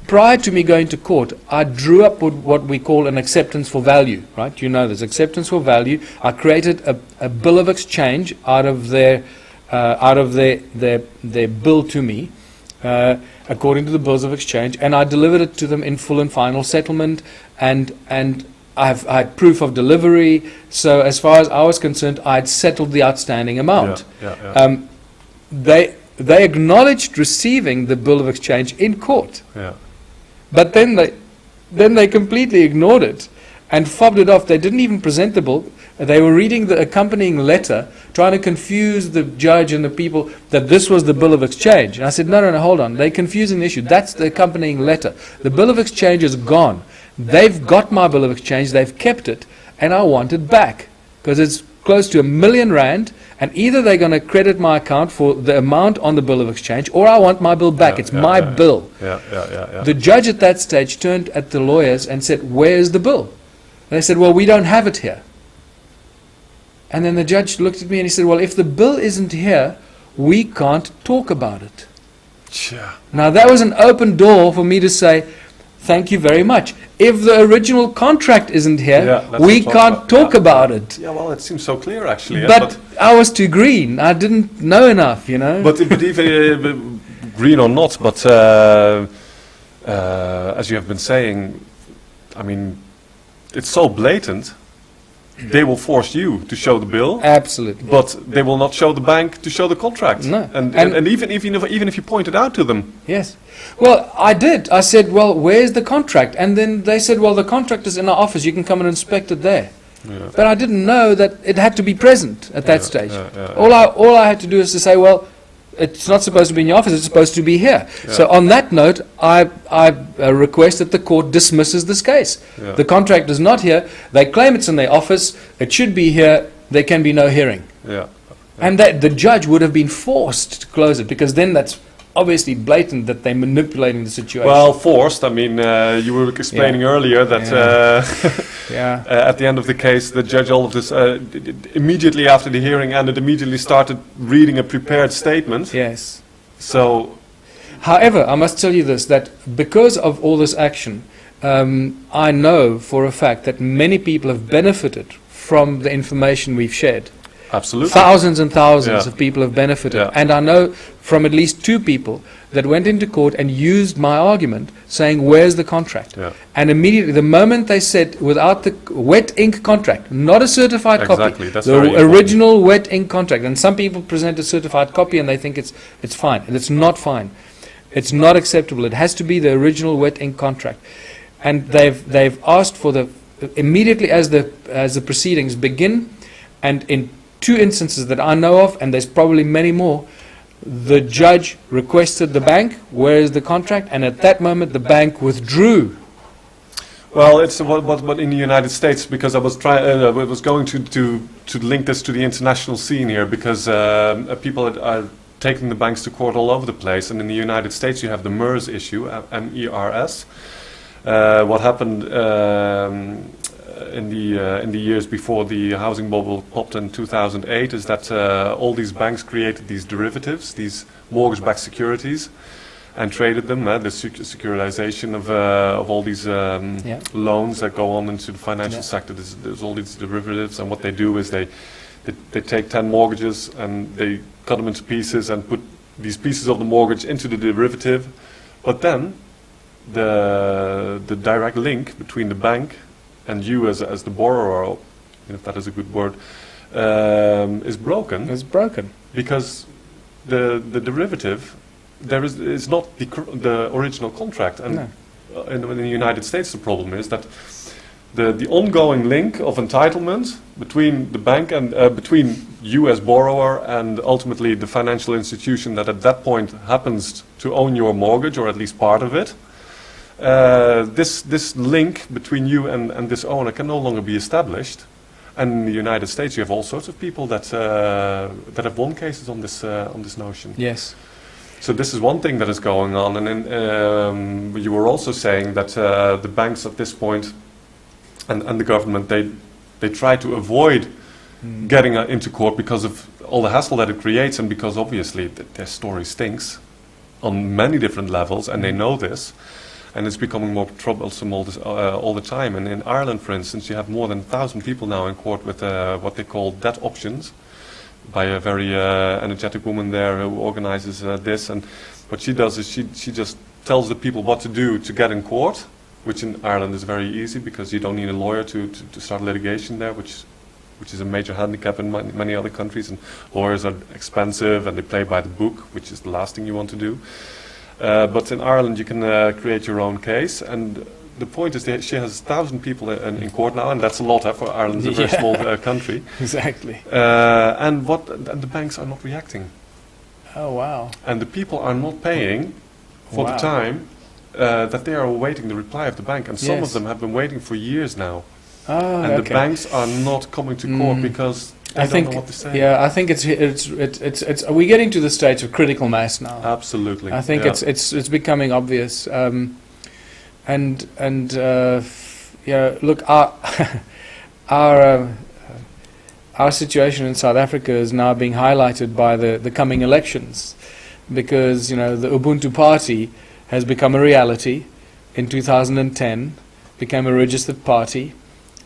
prior to me going to court, I drew up what we call an acceptance for value, right? You know this, acceptance for value. I created a bill of exchange out of their bill to me, according to the bills of exchange, and I delivered it to them in full and final settlement, and I had proof of delivery. So as far as I was concerned, I had settled the outstanding amount. They acknowledged receiving the bill of exchange in court, but then they completely ignored it and fobbed it off. They didn't even present the bill. They were reading the accompanying letter, trying to confuse the judge and the people that this was the bill of exchange. And I said, no, hold on. They're confusing the issue. That's the accompanying letter. The bill of exchange is gone. They've got my bill of exchange. They've kept it, and I want it back, because it's close to R1,000,000, and either they're going to credit my account for the amount on the bill of exchange, or I want my bill back. It's my bill. The judge at that stage turned at the lawyers and said, where's the bill? They said, well, we don't have it here. And then the judge looked at me and he said, well, if the bill isn't here, we can't talk about it. Now that was an open door for me to say, thank you very much. If the original contract isn't here, we can't talk about it. Yeah, well, it seems so clear, actually. But I was too green. I didn't know enough, But even green or not, but as you have been saying, I mean, it's so blatant. They will force you to show the bill, Absolutely. but they will not show the bank to show the contract. No. And even if you point it out to them, Yes. Well, I did. I said, well, where's the contract? And then they said, well, the contract is in our office. You can come and inspect it there. yeah, But I didn't know that it had to be present at that stage. yeah, All I had to do is to say, well, it's not supposed to be in your office, it's supposed to be here. Yeah. So on that note, I request that the court dismisses this case. yeah. The contract is not here. They claim it's in their office. It should be here. There can be no hearing. Yeah. And that the judge would have been forced to close it, because then that's obviously blatant that they're manipulating the situation. Well, forced. I mean, you were explaining earlier that yeah. at the end of the case, the judge, all of this, immediately after the hearing ended, immediately started reading a prepared statement. Yes. So, However, I must tell you this, that because of all this action, I know for a fact that many people have benefited from the information we've shared. absolutely. Thousands and thousands Yeah. of people have benefited. Yeah. And I know from at least 2 people that went into court and used my argument saying, where's the contract? Yeah. And immediately, the moment they said, without the wet ink contract, not a certified Exactly, copy, that's the very important. original wet ink contract, and some people present a certified copy and they think it's fine, and it's not fine. It's not acceptable. It has to be the original wet ink contract. And they've asked for the, immediately as the proceedings begin, and in 2 instances that I know of, and there's probably many more, the judge requested the bank, where is the contract, and at that moment the bank withdrew. Well, it's what in the United States, because I was going to link this to the international scene here, because people are taking the banks to court all over the place, and in the United States you have the MERS issue, MERS. What happened in the years before the housing bubble popped in 2008 is that all these banks created these derivatives, these mortgage-backed securities, and traded them. The securitization of all these loans that go on into the financial sector. There's all these derivatives, and what they do is they take 10 mortgages and they cut them into pieces and put these pieces of the mortgage into the derivative. But then the direct link between the bank and you as the borrower, if that is a good word, is broken. It's broken. Because the derivative is not the original contract. And No. in the United States, the problem is that the ongoing link of entitlement between the bank and between you as borrower and ultimately the financial institution that at that point happens to own your mortgage, or at least part of it, this link between you and this owner can no longer be established. And in the United States, you have all sorts of people that have won cases on this notion. Yes. So this is one thing that is going on. And then you were also saying that the banks at this point and the government, they try to avoid getting into court because of all the hassle that it creates, and because obviously their story stinks on many different levels, and they know this. And it's becoming more troublesome all the time. And in Ireland, for instance, you have more than 1,000 people now in court with what they call debt options, by a very energetic woman there who organizes this. And what she does is she just tells the people what to do to get in court, which in Ireland is very easy because you don't need a lawyer to start litigation there, which is a major handicap in many other countries. And lawyers are expensive and they play by the book, which is the last thing you want to do. But in Ireland, you can create your own case, and the point is that she has 1,000 people in court now, and that's a lot for Ireland, a very small country. Exactly. And the banks are not reacting, Oh, wow. and the people are not paying for the Wow. time that they are awaiting the reply of the bank, and some of Yes. them have been waiting for years now, Oh, and okay. the banks are not coming to court because they don't know what to say. Yeah, I think it's we're getting to the stage of critical mass now. Absolutely. I think yeah. it's becoming obvious, and look, our situation in South Africa is now being highlighted by the coming elections, because the Ubuntu party has become a reality in 2010, became a registered party,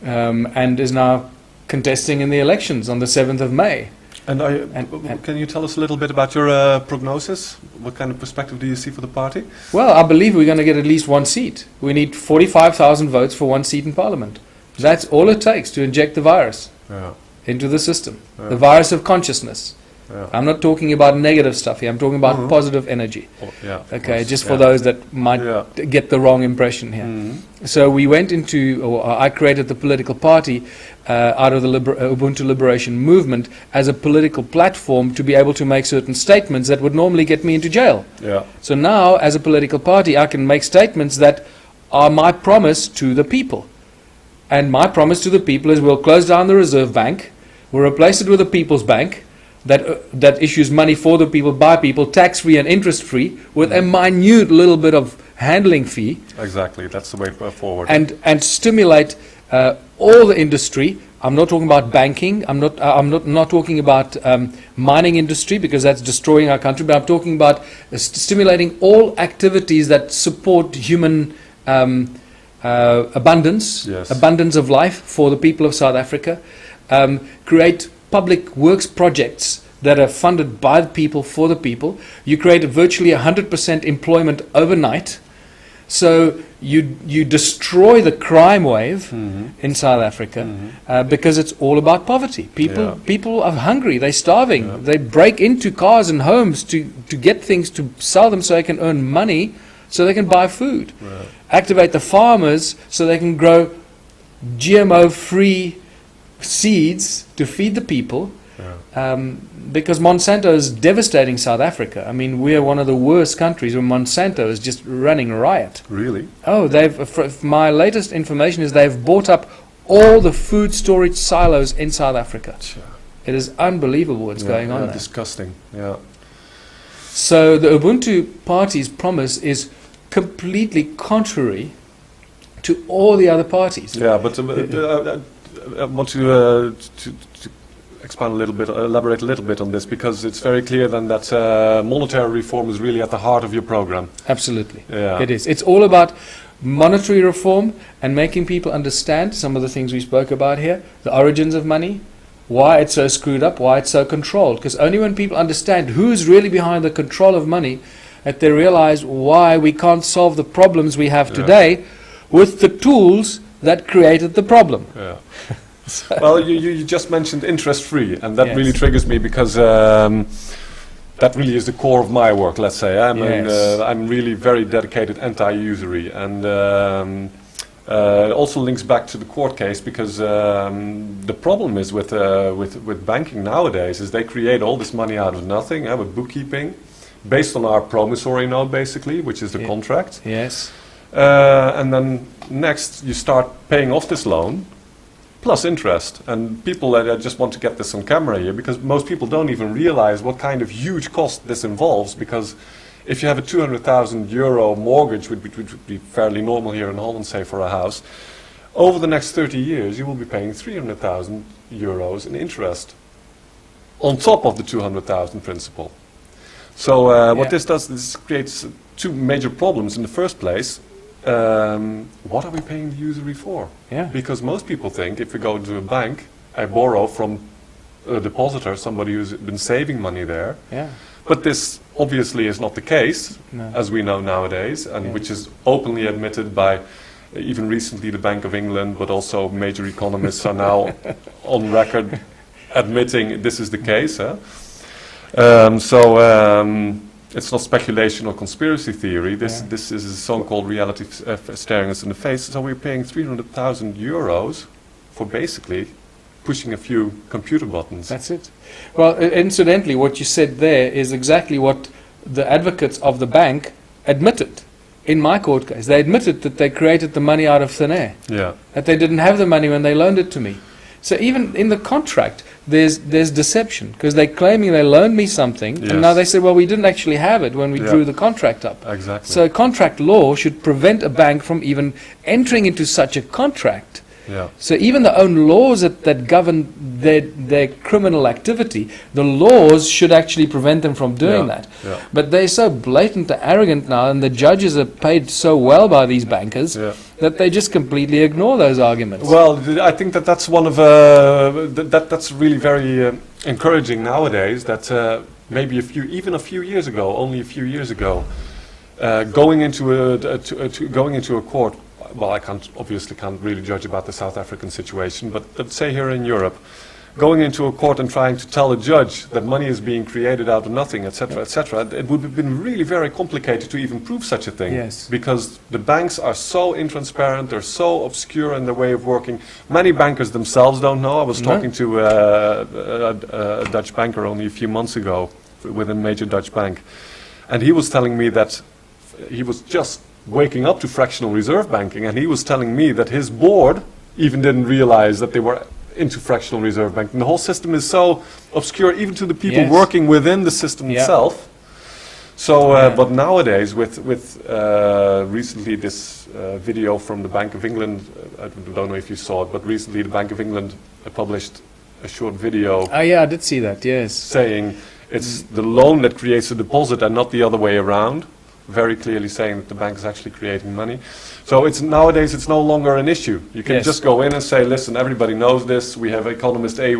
and is now contesting in the elections on the 7th of May. And And- can you tell us a little bit about your prognosis? What kind of perspective do you see for the party? Well, I believe we're going to get at least one seat. We need 45,000 votes for one seat in Parliament. That's all it takes to inject the virus Yeah. into the system. Yeah. The virus of consciousness. Yeah. I'm not talking about negative stuff here. I'm talking about Mhm. positive energy. Oh, yeah. of Okay, course. just for Yeah. those that might Yeah. get the wrong impression here. Mhm. So we went into, or I created the political party out of the Ubuntu Liberation Movement as a political platform to be able to make certain statements that would normally get me into jail. Yeah. So now, as a political party, I can make statements that are my promise to the people. And my promise to the people is we'll close down the Reserve Bank, we'll replace it with a People's Bank that issues money for the people, by people, tax-free and interest-free, with a minute little bit of handling fee, Exactly. That's the way forward. and stimulate all the industry. I'm not talking about banking. I'm not talking about mining industry, because that's destroying our country. But I'm talking about stimulating all activities that support human abundance, Yes. abundance of life for the people of South Africa. Create public works projects that are funded by the people for the people. You create virtually 100% employment overnight. So you destroy the crime wave in South Africa because it's all about poverty. People are hungry, they're starving, they break into cars and homes to get things to sell them so they can earn money so they can buy food. Right. Activate the farmers so they can grow GMO-free seeds to feed the people. Because Monsanto is devastating South Africa. I mean, we are one of the worst countries where Monsanto is just running riot. Really? Oh, my latest information is they've bought up all the food storage silos in South Africa. Sure. It is unbelievable what's going on there. Disgusting. Yeah. So the Ubuntu Party's promise is completely contrary to all the other parties. Yeah, but I want to expand a little bit, elaborate a little bit on this, because it's very clear then that monetary reform is really at the heart of your program. Absolutely. Yeah. It is. It's all about monetary reform and making people understand some of the things we spoke about here, the origins of money, why it's so screwed up, why it's so controlled. Because only when people understand who's really behind the control of money, that they realize why we can't solve the problems we have today with the tools that created the problem. Yeah. Well, you just mentioned interest-free, and that Yes. really triggers me, because that really is the core of my work, let's say. I'm really very dedicated anti-usury, and it also links back to the court case, because the problem is with banking nowadays is they create all this money out of nothing, with bookkeeping, based on our promissory note, basically, which is the contract. Yes. And then next you start paying off this loan, plus interest. And people, I just want to get this on camera here, because most people don't even realize what kind of huge cost this involves, because if you have a 200,000 euro mortgage, which would be fairly normal here in Holland, say, for a house, over the next 30 years you will be paying 300,000 euros in interest on top of the 200,000 principal. So what this does, this creates two major problems. In the first place, what are we paying the usury for? Yeah. Because most people think, if we go to a bank, I borrow from a depositor, somebody who's been saving money there. Yeah. But this obviously is not the case, No. as we know nowadays, and which is openly admitted by even recently the Bank of England, but also major economists are now on record admitting this is the case. It's not speculation or conspiracy theory. This is a so-called reality staring us in the face. So we're paying 300,000 euros for basically pushing a few computer buttons. That's it. Well, incidentally, what you said there is exactly what the advocates of the bank admitted in my court case. They admitted that they created the money out of thin air, Yeah. that they didn't have the money when they loaned it to me. So even in the contract, there's deception, because they're claiming they loaned me something, Yes. and now they say, well, we didn't actually have it when we Yeah. drew the contract up. Exactly. So contract law should prevent a bank from even entering into such a contract. Yeah. So even the own laws that govern their criminal activity, the laws should actually prevent them from doing that. Yeah. But they're so blatant and arrogant now, and the judges are paid so well by these bankers Yeah. that they just completely ignore those arguments. Well, I think that's one of that's really very encouraging nowadays that maybe even a few years ago, only a few years ago, going into a court. Well, I obviously can't really judge about the South African situation, but let's say here in Europe, going into a court and trying to tell a judge that money is being created out of nothing, etc., it would have been really very complicated to even prove such a thing. Yes. Because the banks are so intransparent, they're so obscure in their way of working. Many bankers themselves don't know. I was talking to a Dutch banker only a few months ago with a major Dutch bank, and he was telling me that he was just waking up to fractional reserve banking, and he was telling me that his board even didn't realize that they were into fractional reserve banking. The whole system is so obscure, even to the people Yes. working within the system Yeah. itself. So, Yeah. but nowadays, with recently this video from the Bank of England, I don't know if you saw it, but recently the Bank of England published a short video Oh yeah, I did see that. Yes. saying it's the loan that creates the deposit and not the other way around. Very clearly saying that the bank is actually creating money. So nowadays it's no longer an issue. You can Yes. just go in and say, listen, everybody knows this. We have economist A,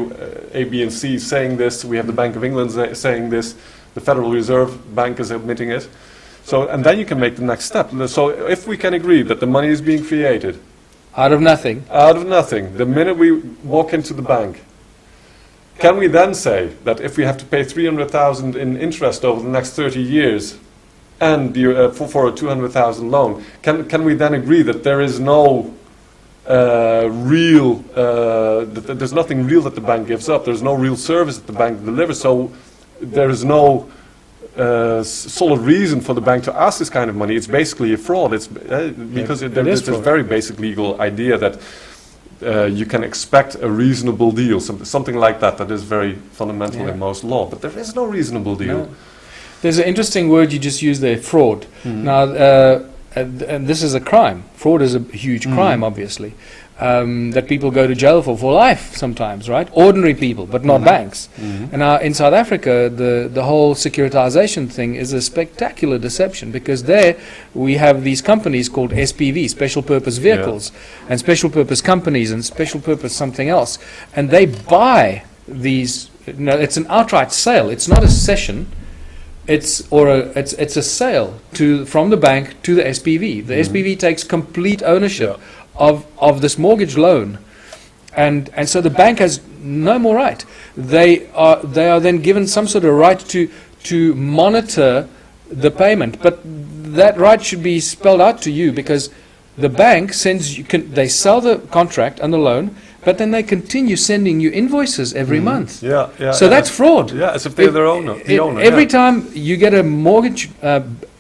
B, and C saying this. We have the Bank of England saying this. The Federal Reserve Bank is admitting it. So, and then you can make the next step. So if we can agree that the money is being created Out of nothing. out of nothing, the minute we walk into the bank, can we then say that if we have to pay 300,000 in interest over the next 30 years, and for a 200,000 loan, can we then agree that there is no real, that there's nothing real that the bank gives up, there's no real service that the bank delivers, so there is no solid reason for the bank to ask this kind of money? It's basically a fraud. It's because there's this very basic legal idea that you can expect a reasonable deal, something like that. That is very fundamental in most law, but there is no reasonable deal. No. There's an interesting word you just used there, fraud. Now, and this is a crime. Fraud is a huge crime, obviously, that people go to jail for life sometimes, right? Ordinary people, but not banks. And now in South Africa, the whole securitization thing is a spectacular deception, because there we have these companies called SPV, special purpose vehicles, and special purpose companies, and special purpose something else. And they buy these, it's an outright sale. It's not a cession. It's a sale from the bank to the SPV. The SPV takes complete ownership of this mortgage loan, and so the bank has no more right. They are then given some sort of right to monitor the payment, but that right should be spelled out to you, because the bank they sell the contract and the loan, but then they continue sending you invoices every month. So that's fraud. Yeah, as if they're the owner. Every time you get a mortgage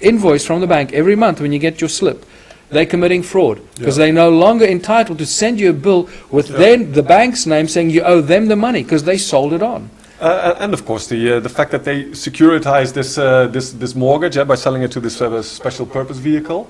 invoice from the bank every month when you get your slip, they're committing fraud, because they're no longer entitled to send you a bill with the bank's name saying you owe them the money because they sold it on. And of course, the fact that they securitize this mortgage by selling it to this special purpose vehicle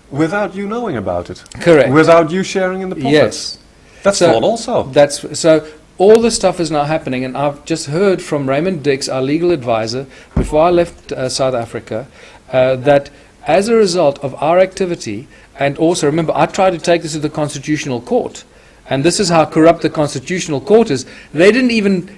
without you knowing about it. Correct. Without you sharing in the profits. Yes. That's fraud also. So all this stuff is now happening, and I've just heard from Raymond Dix, our legal advisor, before I left South Africa, that as a result of our activity, and also remember, I tried to take this to the Constitutional Court, and this is how corrupt the Constitutional Court is. They didn't even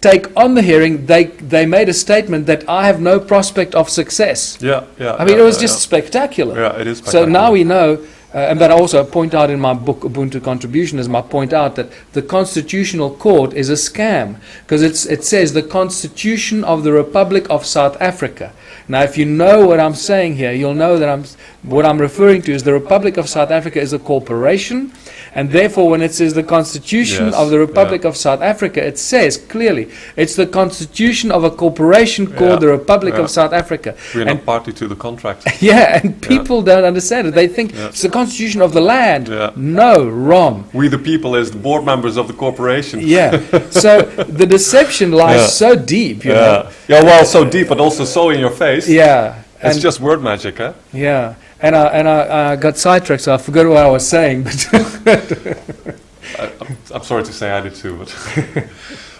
take on the hearing. They made a statement that I have no prospect of success. I mean, it was just spectacular. Yeah, it is spectacular. So now we know. But I also point out in my book, Ubuntu Contributionism, I point out that the Constitutional Court is a scam, because it says the Constitution of the Republic of South Africa. Now, if you know what I'm saying here, you'll know that what I'm referring to is the Republic of South Africa is a corporation, and therefore when it says the Constitution of the Republic of South Africa, it says clearly it's the Constitution of a corporation called the Republic of South Africa. We're not party to the contract. And people don't understand it. They think it's the Constitution of the land. No, wrong. We the people as the board members of the corporation. So the deception lies so deep, you know. Well, so deep, but also so in your face. It's And just word magic, huh? and I got sidetracked, so I forgot what I was saying. But I'm sorry to say I did too,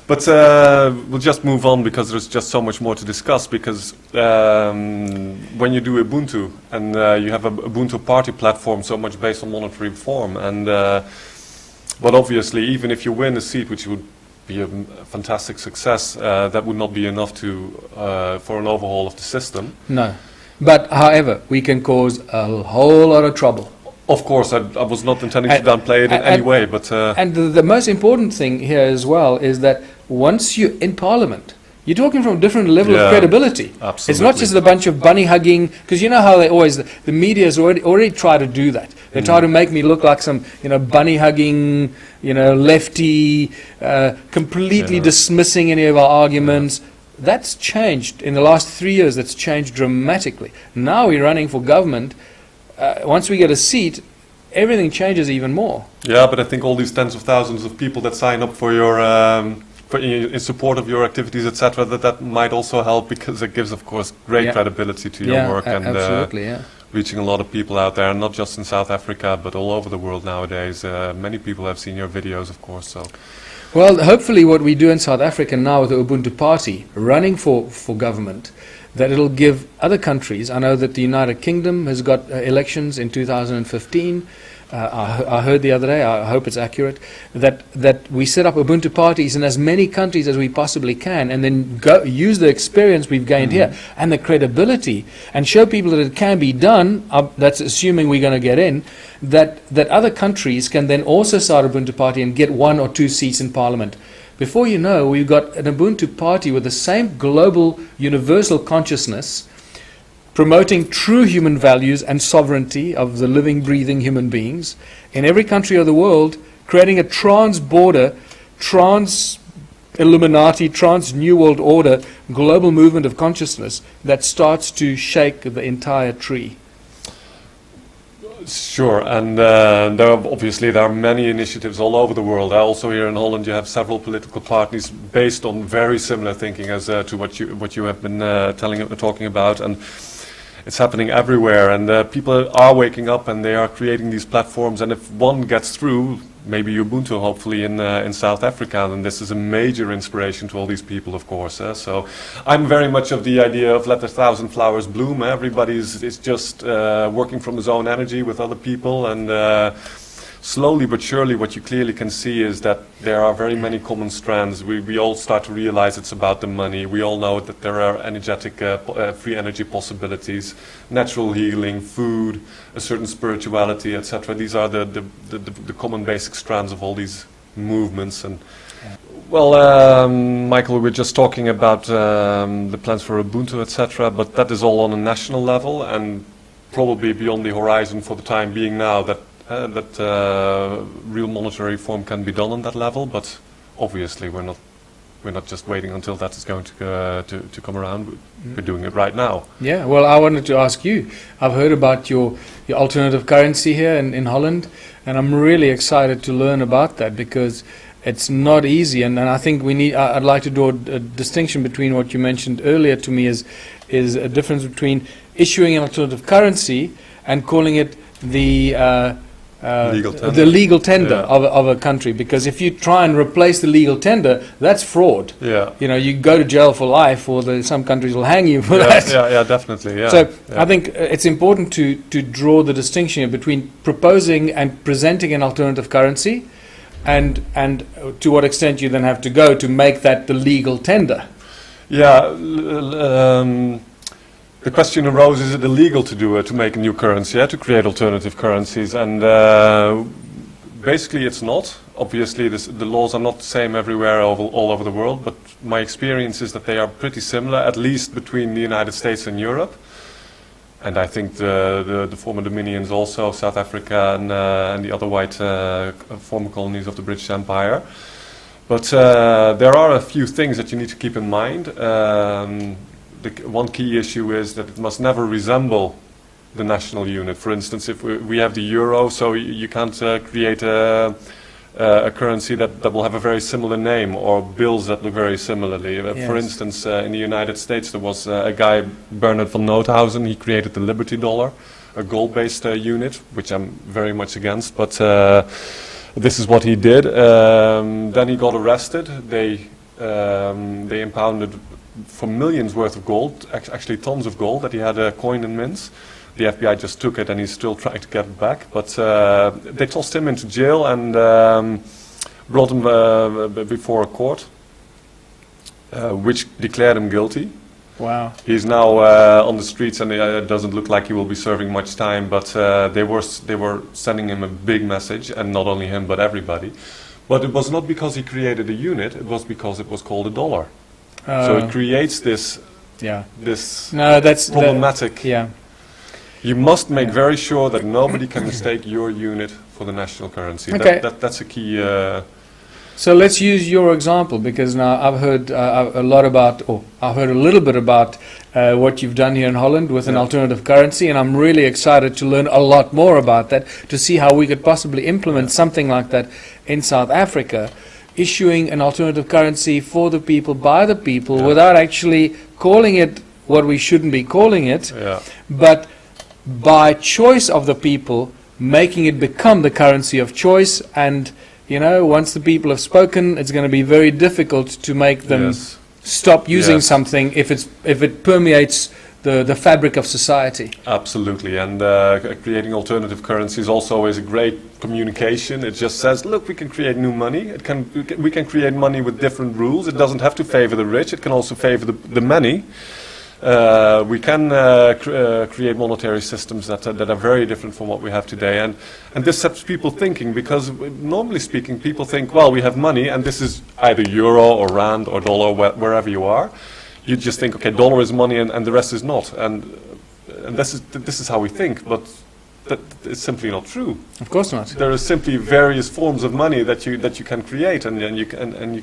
but we'll just move on, because there's just so much more to discuss. Because when you do Ubuntu, and you have a Ubuntu party platform so much based on monetary reform, and but obviously even if you win a seat, which would be a fantastic success, that would not be enough for an overhaul of the system. No. But, however, we can cause a whole lot of trouble. Of course, I was not intending to downplay it in any way, but... and the most important thing here as well is that once you're in Parliament, you're talking from a different level of credibility. Absolutely. It's not just a bunch of bunny hugging, because you know how they always, the media has already tried to do that. They try to make me look like some, bunny hugging, lefty, completely dismissing any of our arguments. That's changed in the last 3 years. That's changed dramatically. Now we're running for government. Once we get a seat, everything changes even more. Yeah, but I think all these tens of thousands of people that sign up for your in support of your activities, etc., that might also help, because it gives, of course, great credibility to your work and absolutely, reaching a lot of people out there, not just in South Africa, but all over the world nowadays. Many people have seen your videos, of course. So, well, hopefully, what we do in South Africa now with the Ubuntu Party running for government, that it'll give other countries. I know that the United Kingdom has got elections in 2015. I heard the other day, I hope it's accurate, that we set up Ubuntu parties in as many countries as we possibly can, and then use the experience we've gained here and the credibility, and show people that it can be done. That's assuming we're going to get in. That other countries can then also start Ubuntu party and get 1 or 2 seats in Parliament. Before you know, we've got an Ubuntu party with the same global, universal consciousness, promoting true human values and sovereignty of the living, breathing human beings in every country of the world, creating a trans-border, trans-Illuminati, trans-New World Order global movement of consciousness that starts to shake the entire tree. Sure, and there are many initiatives all over the world. Also here in Holland, you have several political parties based on very similar thinking as to what you have been talking about, and it's happening everywhere. And people are waking up, and they are creating these platforms. And if one gets through, maybe Ubuntu, hopefully in South Africa, then this is a major inspiration to all these people, of course. So I'm very much of the idea of let 1,000 flowers bloom. Everybody is just working from his own energy with other people, and slowly but surely what you clearly can see is that there are very many common strands. We all start to realize it's about the money. We all know that there are energetic, free energy possibilities, natural healing, food, a certain spirituality, etc. These are the common basic strands of all these movements. And well, Michael, we were just talking about the plans for Ubuntu, etc., but that is all on a national level, and probably beyond the horizon for the time being now, that real monetary reform can be done on that level. But obviously we're not just waiting until that is going to come around. We're doing it right now. Yeah, well, I wanted to ask you, I've heard about your alternative currency here in Holland, and I'm really excited to learn about that, because it's not easy, and I think I'd like to draw a distinction between what you mentioned earlier to me is a difference between issuing an alternative currency and calling it the legal tender of a country, because if you try and replace the legal tender, that's fraud. Yeah. You go to jail for life, or some countries will hang you for that. Yeah, definitely. Yeah. So I think it's important to draw the distinction between proposing and presenting an alternative currency, and to what extent you then have to go to make that the legal tender. Yeah. The question arose: is it illegal to make a new currency, to create alternative currencies? And basically, it's not. Obviously, the laws are not the same everywhere, all over the world. But my experience is that they are pretty similar, at least between the United States and Europe. And I think the former dominions also, South Africa and the other white former colonies of the British Empire. But there are a few things that you need to keep in mind. One key issue is that it must never resemble the national unit. For instance, if we have the euro, so you can't create a currency that will have a very similar name, or bills that look very similarly. Yes. For instance, in the United States, there was a guy, Bernard von Nothausen. He created the Liberty Dollar, a gold-based unit, which I'm very much against, but this is what he did. Then he got arrested. They impounded for millions worth of gold, actually tons of gold that he had coined in mints. The FBI just took it, and he's still trying to get it back. But they tossed him into jail, and brought him before a court, which declared him guilty. Wow. He's now on the streets, and it doesn't look like he will be serving much time. But they were sending him a big message, and not only him, but everybody. But it was not because he created a unit; it was because it was called a dollar. So it creates this problematic. Yeah. You must make very sure that nobody can mistake your unit for the national currency. Okay. That's a key. So let's use your example, because now I've heard a lot about, or I've heard a little bit about what you've done here in Holland with an alternative currency, and I'm really excited to learn a lot more about that, to see how we could possibly implement something like that in South Africa, issuing an alternative currency for the people, by the people, without actually calling it what we shouldn't be calling it, but by choice of the people, making it become the currency of choice. And you know, once the people have spoken, it's going to be very difficult to make them stop using something if it permeates the fabric of society. Absolutely, and creating alternative currencies also is a great communication. It just says, look, we can create new money. We can create money with different rules. It doesn't have to favor the rich. It can also favor the many. We can create monetary systems that are very different from what we have today, and this sets people thinking, because normally speaking, people think, well, we have money, and this is either euro or rand or dollar, wherever you are. You just think, okay, dollar is money, and the rest is not, and this is how we think, but that is simply not true. Of course not. There are simply various forms of money that you can create and you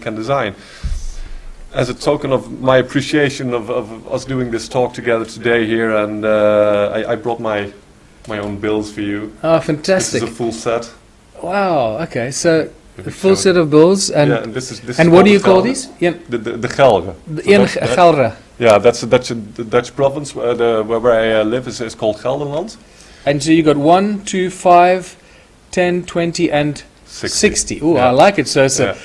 can design. As a token of my appreciation of us doing this talk together today here, and I brought my own bills for you. Oh, fantastic! This is a full set. Wow. Okay, so a full set of bills, and this is and what do you call these? The gelre. Gelre. Yeah, that's the Dutch province where I live is called Gelderland. And so you got 1, 2, 5, 10, 20, and 60. Oh, I like it. So it's a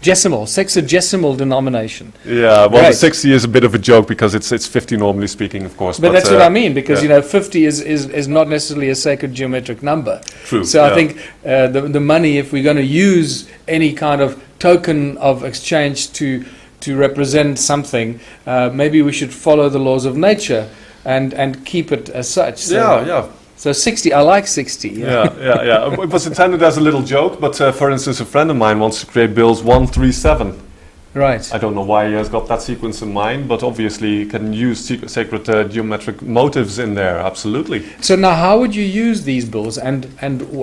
sexagesimal denomination. Yeah, well, the 60 is a bit of a joke, because it's 50 normally speaking, of course. But that's what I mean, because 50 is not necessarily a sacred geometric number. True. So I think the money, if we're going to use any kind of token of exchange to represent something, maybe we should follow the laws of nature and keep it as such. So So 60, I like 60. Yeah. It was intended as a little joke, but for instance, a friend of mine wants to create bills 137. Right. I don't know why he has got that sequence in mind, but obviously he can use sacred geometric motives in there, absolutely. So now how would you use these bills, and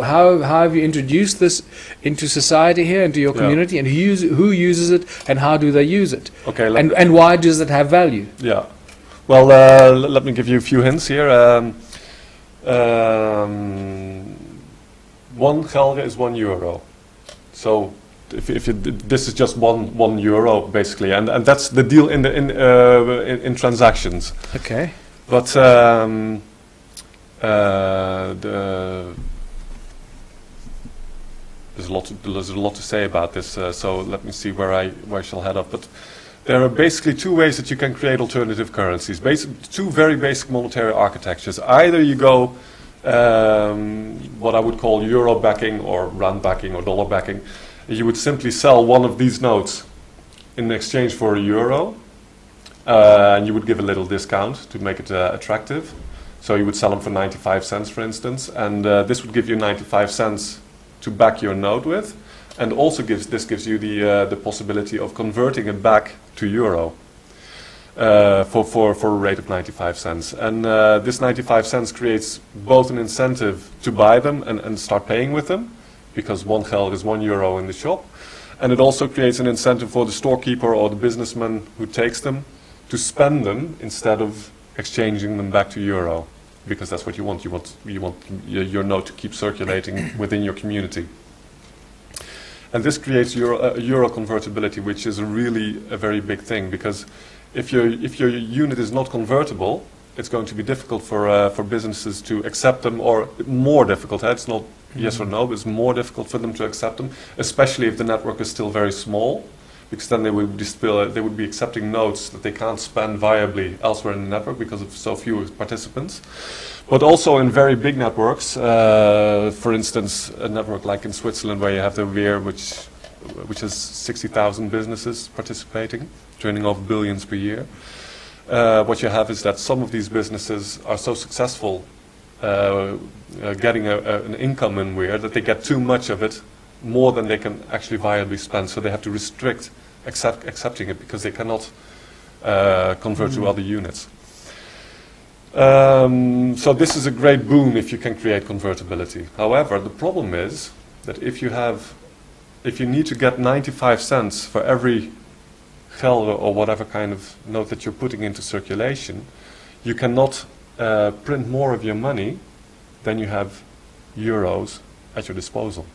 how have you introduced this into society here, into your community, and who uses it, and how do they use it? Okay. And why does it have value? Yeah. Well, let me give you a few hints here. 1 gelre is €1. So if you, this is just one euro basically, and that's the deal in transactions. Okay. But there's a lot to say about this. So let me see where I shall head up. But there are basically two ways that you can create alternative currencies. Two very basic monetary architectures. Either you go what I would call euro backing or rand backing or dollar backing. You would simply sell one of these notes in exchange for a euro, and you would give a little discount to make it attractive. So you would sell them for 95 cents, for instance, and this would give you 95 cents to back your note with, and also gives you the possibility of converting it back to euro for a rate of 95 cents. And this 95 cents creates both an incentive to buy them and start paying with them, because 1 geld is €1 in the shop, and it also creates an incentive for the storekeeper or the businessman who takes them to spend them instead of exchanging them back to euro, because that's what you want. You want your note to keep circulating within your community. And this creates euro convertibility, which is really a very big thing, because if your unit is not convertible, it's going to be difficult for businesses to accept them, or more difficult. It's not yes or no, but it's more difficult for them to accept them, especially if the network is still very small, because then they would be accepting notes that they can't spend viably elsewhere in the network because of so few participants. But also in very big networks, for instance, a network like in Switzerland where you have the WEER, which has 60,000 businesses participating, turning over billions per year. What you have is that some of these businesses are so successful getting an income in WEER that they get too much of it, more than they can actually viably spend. So they have to restrict accepting it because they cannot convert to other units. So this is a great boon if you can create convertibility. However, the problem is that if you need to get 95 cents for every gelde or whatever kind of note that you're putting into circulation, you cannot print more of your money than you have euros at your disposal.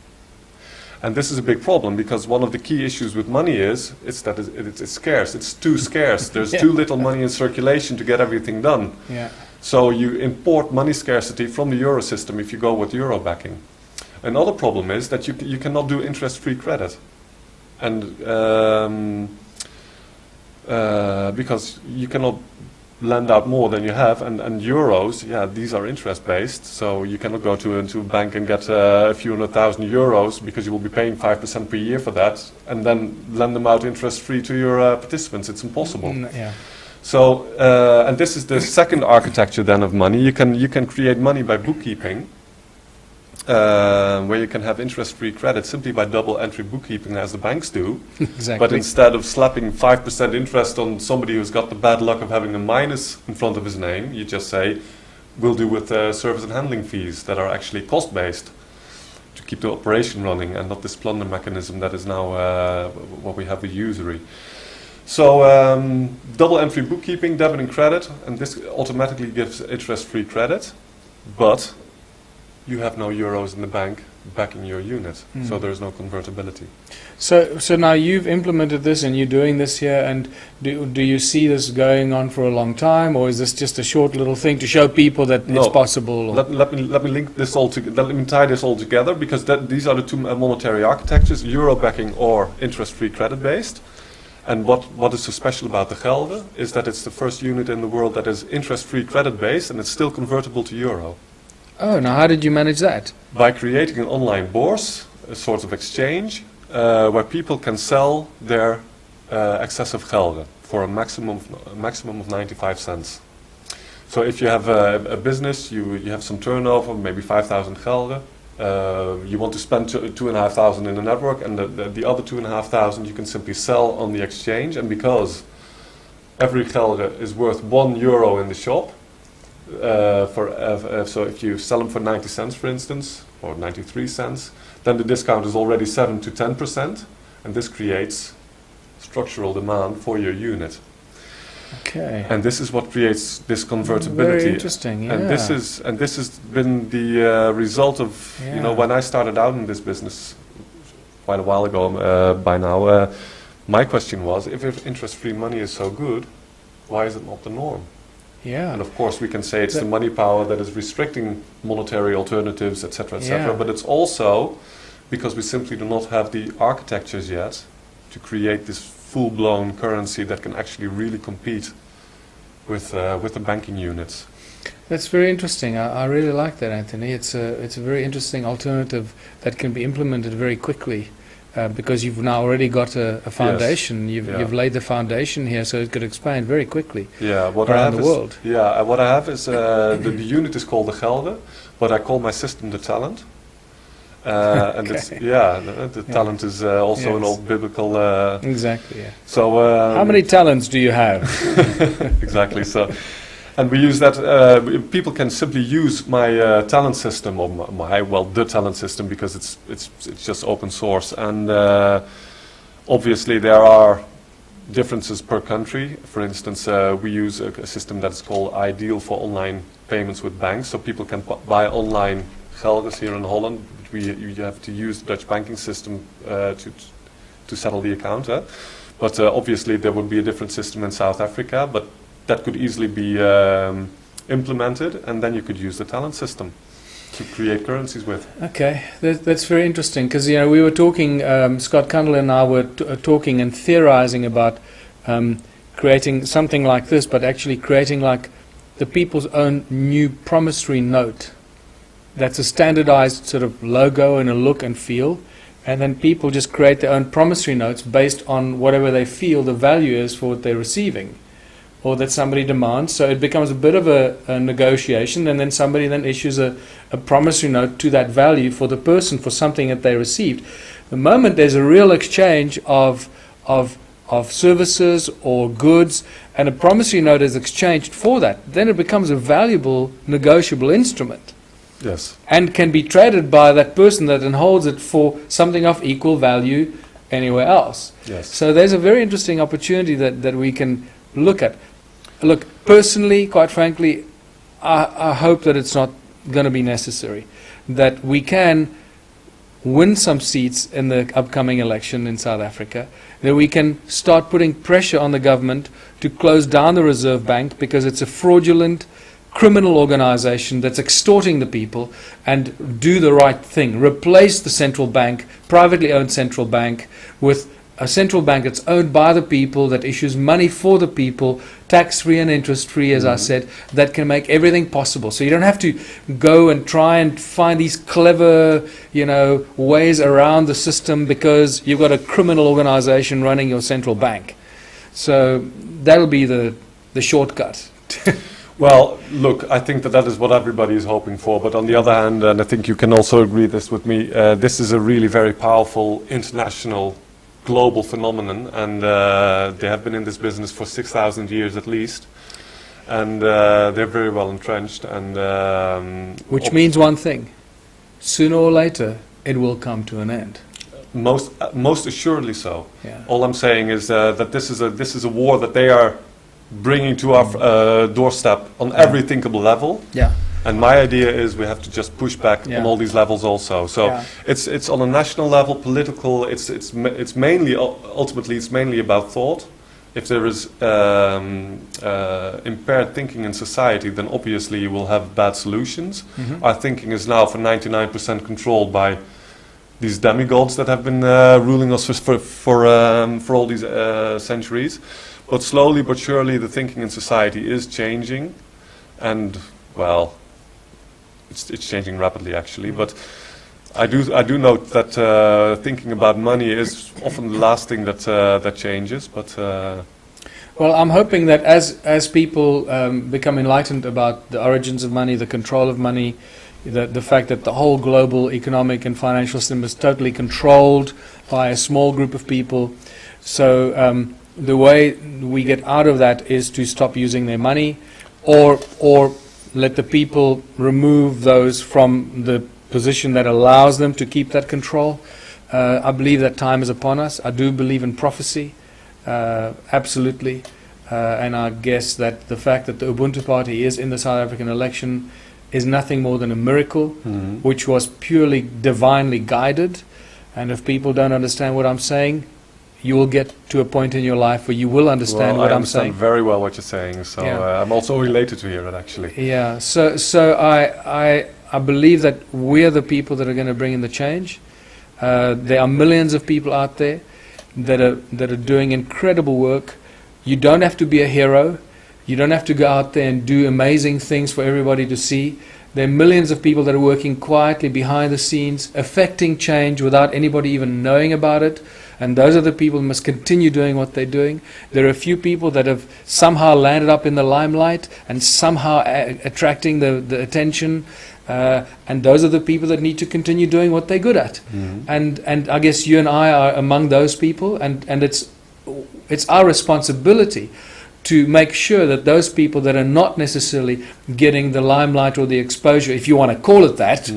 And this is a big problem because one of the key issues with money is that it's scarce. It's too scarce. There's too little money in circulation to get everything done. Yeah. So you import money scarcity from the euro system if you go with euro backing. Another problem is that you cannot do interest-free credit, and because you cannot lend out more than you have, and euros, these are interest-based, so you cannot go to a bank and get a few 100,000 euros because you will be paying 5% per year for that, and then lend them out interest-free to your participants. It's impossible. Yeah. So, and this is the second architecture then of money. You can create money by bookkeeping, where you can have interest-free credit simply by double entry bookkeeping as the banks do. Exactly. But instead of slapping 5% interest on somebody who's got the bad luck of having a minus in front of his name, you just say, we'll do with service and handling fees that are actually cost-based to keep the operation running and not this plunder mechanism that is now what we have with usury. So double entry bookkeeping, debit and credit, and this automatically gives interest-free credit, but you have no euros in the bank backing your unit, so there's no convertibility. So now you've implemented this and you're doing this here, and do you see this going on for a long time, or is this just a short little thing to show people that it's possible? Let me link this all together. Let me tie this all together, because these are the two monetary architectures: euro backing or interest-free credit-based. And what is so special about the gelde is that it's the first unit in the world that is interest-free credit-based, and it's still convertible to euro. Oh, now how did you manage that? By creating an online bourse, a sort of exchange, where people can sell their excessive gelde for a maximum of 95 cents. So if you have a business, you have some turnover, maybe 5,000 gelde, you want to spend 2,500 in the network, and the other 2,500 you can simply sell on the exchange, and because every gelde is worth €1 in the shop, so if you sell them for 90 cents, for instance, or 93 cents, then the discount is already 7 to 10%, and this creates structural demand for your unit. Okay. And this is what creates this convertibility. Very interesting. Yeah. And this has been the result of when I started out in this business quite a while ago. By now, my question was, if interest-free money is so good, why is it not the norm? Yeah. And of course, we can say it's the money power that is restricting monetary alternatives, etc., etc. Yeah. But it's also because we simply do not have the architectures yet to create this full-blown currency that can actually really compete with the banking units. That's very interesting. I really like that, Anthony. It's a very interesting alternative that can be implemented very quickly. Because you've now already got a foundation, yes. You've laid the foundation here, so it could expand very quickly what around the world. What I have is the unit is called the gelde, but I call my system the talent. And it's, the talent is also an old biblical. Exactly. Yeah. So how many talents do you have? Exactly. So. And we use that, people can simply use my talent system, or the talent system, because it's just open source. And obviously there are differences per country. For instance, we use a system that's called Ideal for online payments with banks. So people can buy online geldes here in Holland. You have to use the Dutch banking system to settle the account. But obviously there would be a different system in South Africa. But that could easily be implemented, and then you could use the talent system. to create currencies with. Okay, that's very interesting because we were talking. Scott Cundall and I were talking and theorizing about creating something like this, but actually creating like the people's own new promissory note. That's a standardized sort of logo and a look and feel, and then people just create their own promissory notes based on whatever they feel the value is for what they're receiving, or that somebody demands. So it becomes a bit of a negotiation, and then somebody then issues a promissory note to that value for the person for something that they received. The moment there's a real exchange of services or goods, and a promissory note is exchanged for that, then it becomes a valuable negotiable instrument. Yes. And can be traded by that person that then holds it for something of equal value anywhere else. Yes. So there's a very interesting opportunity that we can look at. Look, personally, quite frankly, I hope that it's not going to be necessary, that we can win some seats in the upcoming election in South Africa, that we can start putting pressure on the government to close down the Reserve Bank because it's a fraudulent criminal organization that's extorting the people, and do the right thing. Replace the central bank, privately owned central bank, with a central bank that's owned by the people, that issues money for the people, tax-free and interest-free, as I said, that can make everything possible. So you don't have to go and try and find these clever, ways around the system because you've got a criminal organization running your central bank. So that'll be the shortcut. Well, look, I think that is what everybody is hoping for. But on the other hand, and I think you can also agree this with me, this is a really very powerful international, global phenomenon, and they have been in this business for 6,000 years at least, and they're very well entrenched. And which means one thing: sooner or later, it will come to an end. Most assuredly so. Yeah. All I'm saying is that this is a war that they are bringing to our doorstep on every thinkable level. Yeah. And my idea is we have to just push back on all these levels also. So it's on a national level, political. It's mainly ultimately it's mainly about thought. If there is impaired thinking in society, then obviously you will have bad solutions. Mm-hmm. Our thinking is now for 99% controlled by these demigods that have been ruling us for all these centuries. But slowly but surely the thinking in society is changing, and well, it's changing rapidly actually. But I do note that thinking about money is often the last thing that changes. But well, I'm hoping that as people become enlightened about the origins of money, the control of money, the fact that the whole global economic and financial system is totally controlled by a small group of people, so the way we get out of that is to stop using their money, or let the people remove those from the position that allows them to keep that control. I believe that time is upon us. I do believe in prophecy, absolutely, and I guess that the fact that the Ubuntu party is in the South African election is nothing more than a miracle, which was purely divinely guided. And if people don't understand what I'm saying, you will get to a point in your life where you will understand what I'm saying. I understand very well what you're saying, so I'm also related to hear it actually. Yeah, so I believe that we're the people that are going to bring in the change. There are millions of people out there that are doing incredible work. You don't have to be a hero. You don't have to go out there and do amazing things for everybody to see. There are millions of people that are working quietly behind the scenes, affecting change without anybody even knowing about it. And those are the people who must continue doing what they're doing. There are a few people that have somehow landed up in the limelight and somehow attracting the attention. And those are the people that need to continue doing what they're good at. And I guess you and I are among those people. And it's our responsibility to make sure that those people that are not necessarily getting the limelight or the exposure, if you want to call it that,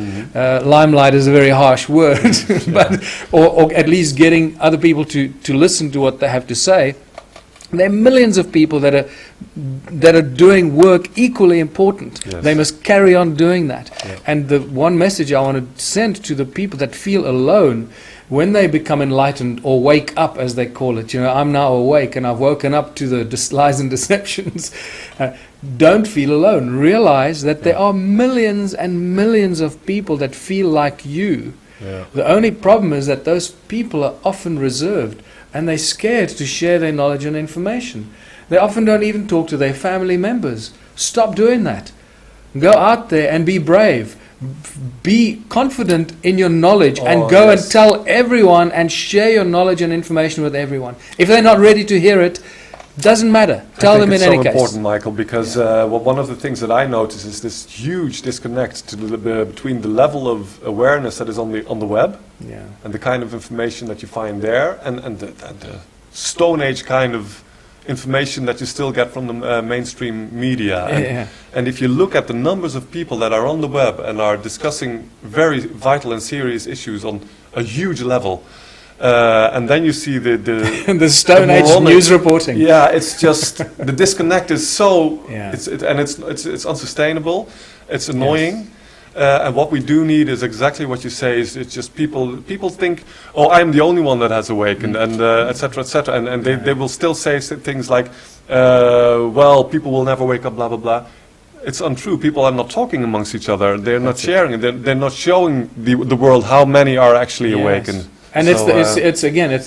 limelight is a very harsh word, but or at least getting other people to listen to what they have to say. There are millions of people that are doing work equally important. Yes. They must carry on doing that. Yeah. And the one message I want to send to the people that feel alone, when they become enlightened or wake up, as they call it, I'm now awake and I've woken up to the lies and deceptions, don't feel alone. Realize that there are millions and millions of people that feel like you. Yeah. The only problem is that those people are often reserved and they're scared to share their knowledge and information. They often don't even talk to their family members. Stop doing that. Go out there and be brave. Be confident in your knowledge and go and tell everyone and share your knowledge and information with everyone. If they're not ready to hear it, doesn't matter. Tell them in any case. It's so important, Michael, because one of the things that I notice is this huge disconnect between the level of awareness that is on the web and the kind of information that you find there, and the Stone Age kind of information that you still get from the mainstream media. And if you look at the numbers of people that are on the web and are discussing very vital and serious issues on a huge level, and then you see the Stone Age news reporting. Yeah, it's just the disconnect is so it's unsustainable. It's annoying. Yes. And what we do need is exactly what you say. Is it's just people think, oh, I'm the only one that has awakened, and etc. etc. And they will still say things like, well, people will never wake up, blah blah blah. It's untrue. People are not talking amongst each other. They're not sharing. They're not showing the world how many are actually awakened. And it's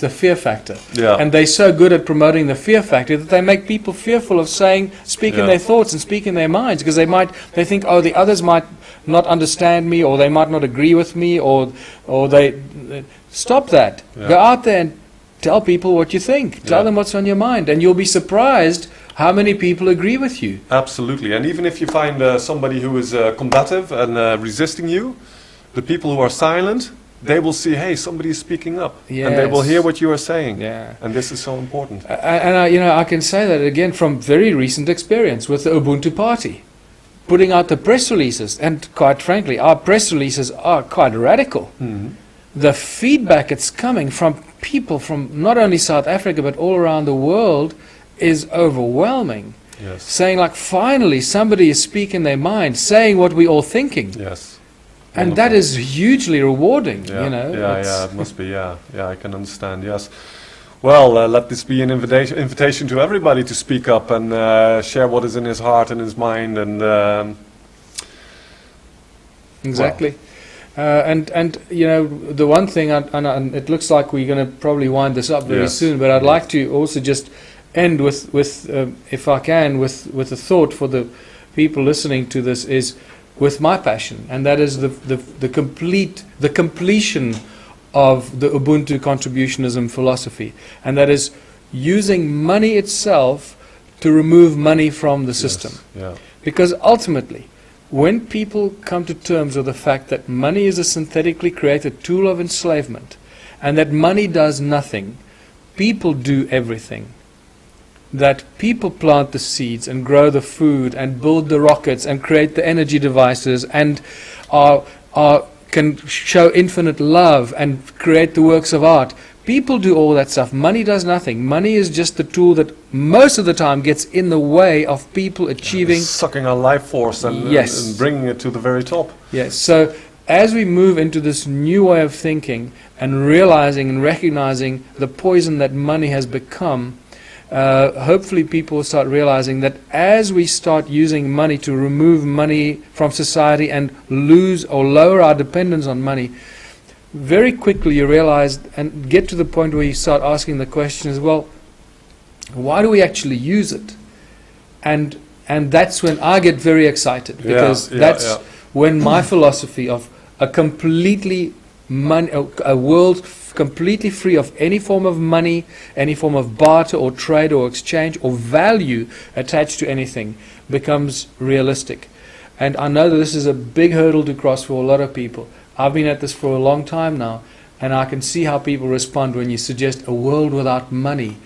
the fear factor. Yeah. And they're so good at promoting the fear factor that they make people fearful of speaking their thoughts and speaking their minds, because they think, oh, the others might not understand me, or they might not agree with me, or they stop that. Yeah. Go out there and tell people what you think. Tell them what's on your mind, and you'll be surprised how many people agree with you. Absolutely. And even if you find somebody who is combative and resisting you, the people who are silent, they will see, hey, somebody is speaking up, and they will hear what you are saying. Yeah. And this is so important. And I can say that again from very recent experience with the Ubuntu party, putting out the press releases, and quite frankly, our press releases are quite radical. Mm-hmm. The feedback that's coming from people from not only South Africa but all around the world is overwhelming. Yes. Saying like, finally, somebody is speaking their mind, saying what we're all thinking. Yes. And that is hugely rewarding, it must be, I can understand, yes. Well, let this be an invitation to everybody to speak up and share what is in his heart and his mind, and exactly. And the one thing, and it looks like we're going to probably wind this up very soon, but I'd like to also just end with if I can, with a thought for the people listening to this, is with my passion, and that is the completion of the Ubuntu contributionism philosophy, and that is using money itself to remove money from the system. Yeah. Because ultimately, when people come to terms with the fact that money is a synthetically created tool of enslavement, and that money does nothing, people do everything. That people plant the seeds and grow the food and build the rockets and create the energy devices and can show infinite love and create the works of art. People do all that stuff. Money does nothing. Money is just the tool that most of the time gets in the way of people achieving... sucking our life force and bringing it to the very top. Yes. So as we move into this new way of thinking and realizing and recognizing the poison that money has become, hopefully people will start realizing that as we start using money to remove money from society and lose or lower our dependence on money, very quickly you realize and get to the point where you start asking the questions, well, why do we actually use it? And that's when I get very excited, because that's when my philosophy of a world completely free of any form of money, any form of barter or trade or exchange or value attached to anything becomes realistic. And I know that this is a big hurdle to cross for a lot of people. I've been at this for a long time now, and I can see how people respond when you suggest a world without money,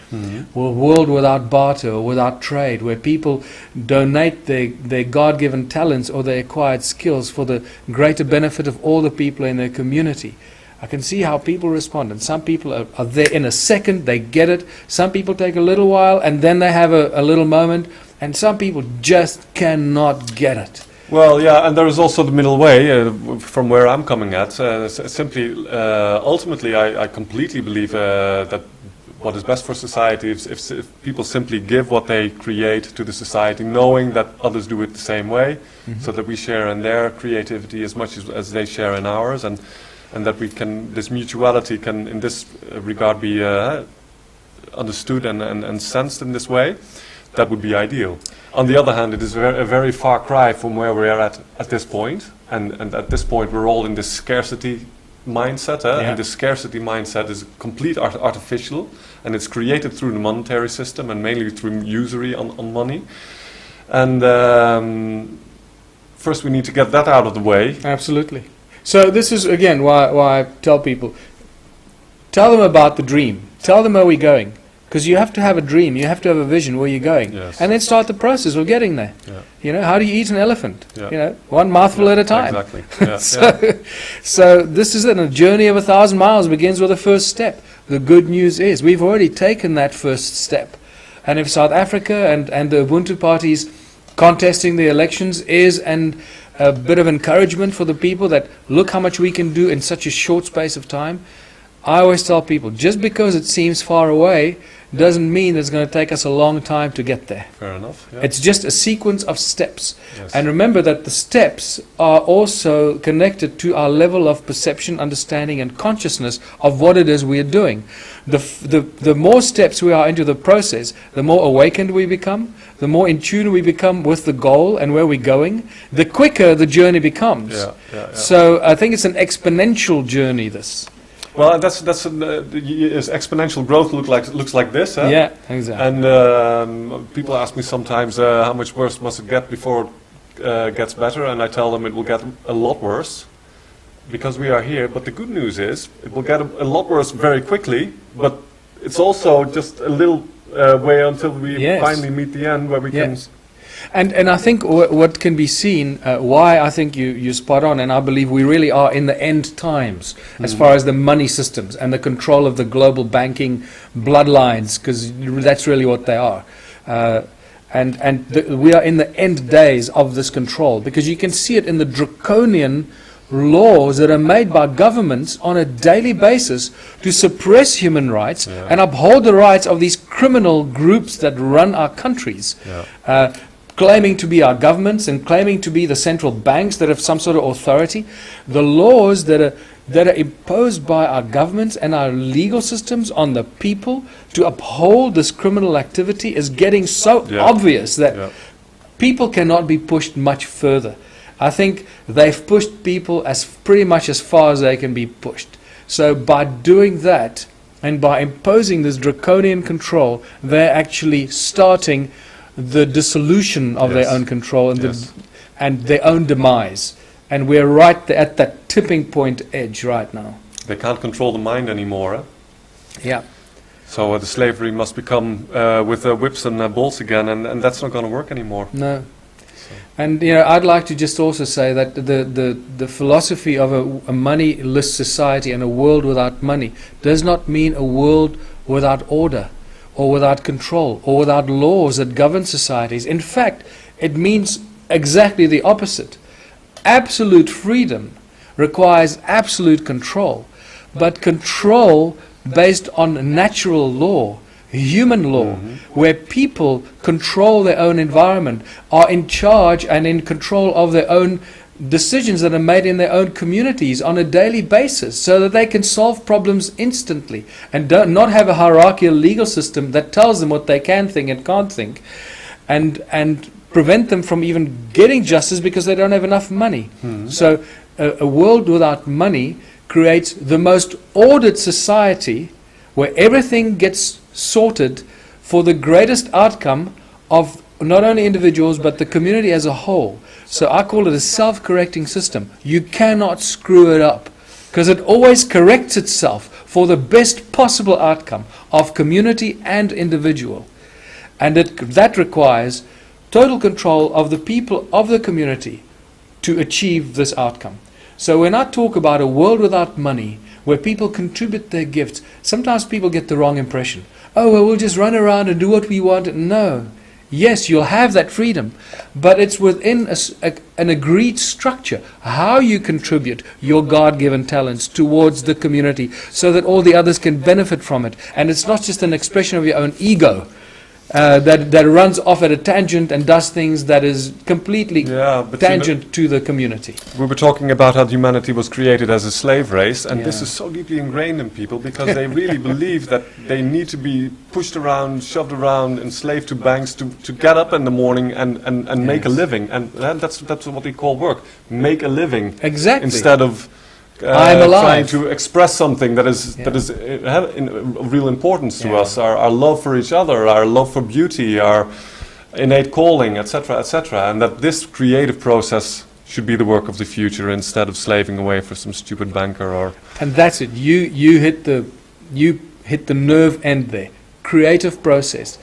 or a world without barter or without trade, where people donate their God-given talents or their acquired skills for the greater benefit of all the people in their community. I can see how people respond, and some people are there in a second, they get it. Some people take a little while, and then they have a little moment, and some people just cannot get it. Well, yeah, and there is also the middle way from where I'm coming at. Simply, ultimately, I completely believe that what is best for society is if people simply give what they create to the society, knowing that others do it the same way, so that we share in their creativity as much as they share in ours, and that we can, this mutuality can, in this regard, be understood and sensed in this way. That would be ideal. On the other hand, it is a very far cry from where we are at this point, and at this point we're all in this scarcity mindset, and the scarcity mindset is complete artificial, and it's created through the monetary system and mainly through usury on money. And first we need to get that out of the way. Absolutely. So this is again why I tell people, tell them about the dream, tell them where we're going, because you have to have a dream, you have to have a vision where you're going, and then start the process of getting there. You know, how do you eat an elephant? You know, one mouthful at a time. Exactly. So this is a journey of 1,000 miles begins with the first step. The good news is we've already taken that first step, and if South Africa and the Ubuntu parties contesting the elections is a bit of encouragement for the people that look how much we can do in such a short space of time. I always tell people, just because it seems far away doesn't mean it's going to take us a long time to get there. Fair enough. Yeah. It's just a sequence of steps. Yes. And remember that the steps are also connected to our level of perception, understanding and consciousness of what it is we are doing. The more steps we are into the process, the more awakened we become, the more in tune we become with the goal and where we're going, the quicker the journey becomes. So I think it's an exponential journey, this. Well, that's exponential growth looks like this. Yeah, exactly. And people ask me sometimes how much worse must it get before it gets better, and I tell them it will get a lot worse because we are here. But the good news is it will get a lot worse very quickly. But it's also just a little way until we finally meet the end where we can. And I think what can be seen, why I think you're spot on, and I believe we really are in the end times as far as the money systems and the control of the global banking bloodlines, because that's really what they are. We are in the end days of this control, because you can see it in the draconian laws that are made by governments on a daily basis to suppress human rights and uphold the rights of these criminal groups that run our countries. Claiming to be our governments and claiming to be the central banks that have some sort of authority. The laws that are imposed by our governments and our legal systems on the people to uphold this criminal activity is getting so obvious that people cannot be pushed much further. I think they've pushed people as pretty much as far as they can be pushed. So by doing that and by imposing this draconian control, they're actually starting the dissolution of their own control and their own demise. And we're right at that tipping point edge right now. They can't control the mind anymore. Yeah. So the slavery must become with whips and balls again, and that's not going to work anymore. No. So. And I'd like to just also say that the philosophy of a moneyless society and a world without money does not mean a world without order, or without control, or without laws that govern societies. In fact, it means exactly the opposite. Absolute freedom requires absolute control, but control based on natural law, human law, where people control their own environment, are in charge and in control of their own decisions that are made in their own communities on a daily basis, so that they can solve problems instantly and not have a hierarchical legal system that tells them what they can think and can't think, and prevent them from even getting justice because they don't have enough money. So a world without money creates the most ordered society where everything gets sorted for the greatest outcome of not only individuals but the community as a whole. So I call it a self-correcting system. You cannot screw it up, because it always corrects itself for the best possible outcome of community and individual. And that requires total control of the people of the community to achieve this outcome. So when I talk about a world without money, where people contribute their gifts, sometimes people get the wrong impression. Oh, well, we'll just run around and do what we want. No. Yes, you'll have that freedom, but it's within an agreed structure, how you contribute your God-given talents towards the community so that all the others can benefit from it. And it's not just an expression of your own ego that runs off at a tangent and does things that is completely tangent to the community. We were talking about how humanity was created as a slave race, and this is so deeply ingrained in people because they really believe that they need to be pushed around, shoved around, enslaved to banks to get up in the morning and make a living. And that's what they call work. Make a living. Exactly. Instead of I'm alive. trying to express something that is of real importance to us, our love for each other, our love for beauty, our innate calling, etc., etc., and that this creative process should be the work of the future instead of slaving away for some stupid banker or. And that's it. You hit the nerve end there. Creative process.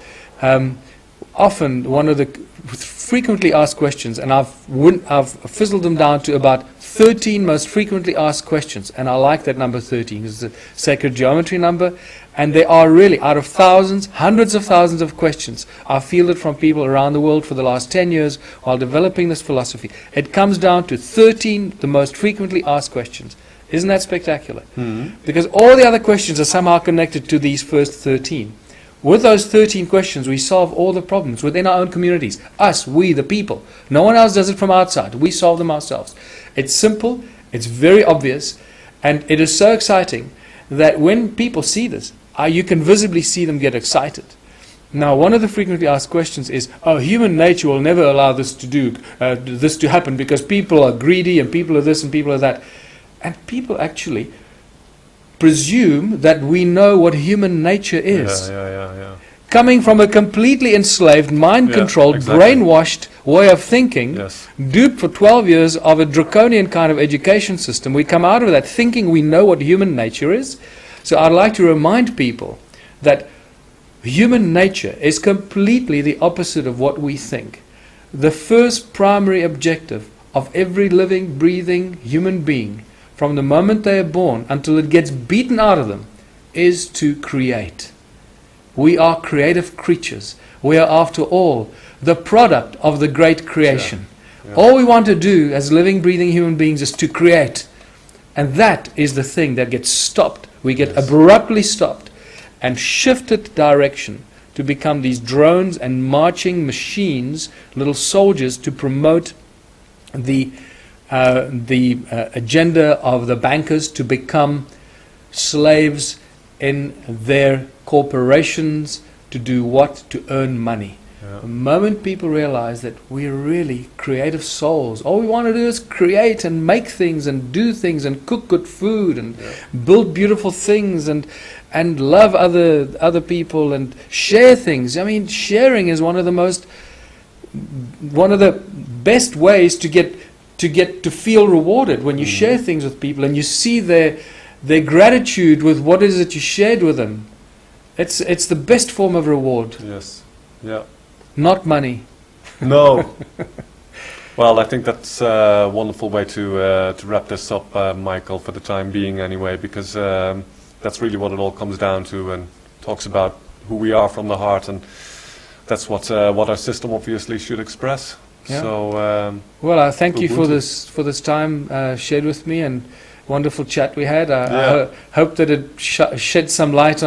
Often one of the frequently asked questions, and I've fizzled them down to about 13 most frequently asked questions, and I like that number 13 because it's a sacred geometry number, and they are really, out of thousands, hundreds of thousands of questions I've fielded from people around the world for the last 10 years while developing this philosophy. It comes down to 13 the most frequently asked questions. Isn't that spectacular? Mm-hmm. Because all the other questions are somehow connected to these first 13. With those 13 questions, we solve all the problems within our own communities. Us, we, the people. No one else does it from outside. We solve them ourselves. It's simple, it's very obvious, and it is so exciting that when people see this, you can visibly see them get excited. Now, one of the frequently asked questions is, human nature will never allow this to happen because people are greedy and people are this and people are that. And people actually presume that we know what human nature is. Coming from a completely enslaved, mind-controlled, brainwashed way of thinking, duped for 12 years of a draconian kind of education system, we come out of that thinking we know what human nature is. So I'd like to remind people that human nature is completely the opposite of what we think. The first primary objective of every living, breathing human being, from the moment they are born until it gets beaten out of them, is to create. We are creative creatures. We are, after all, the product of the great creation. All we want to do as living, breathing human beings is to create. And that is the thing that gets stopped. We get abruptly stopped and shifted direction to become these drones and marching machines, little soldiers, to promote the agenda of the bankers to become slaves in their corporations to do what? To earn money. The moment people realize that we're really creative souls, all we want to do is create and make things and do things and cook good food and build beautiful things and love other people and share things. I mean, sharing is one of the best ways to feel rewarded when you share things with people and you see their gratitude with what is it you shared with them. It's the best form of reward. Yes. Yeah. Not money. No. Well, I think that's a wonderful way to wrap this up, Michael, for the time being anyway, because that's really what it all comes down to, and talks about who we are from the heart, and that's what our system obviously should express. Yeah. So, well, I thank you for this time shared with me, and wonderful chat we had. I hope that it shed some light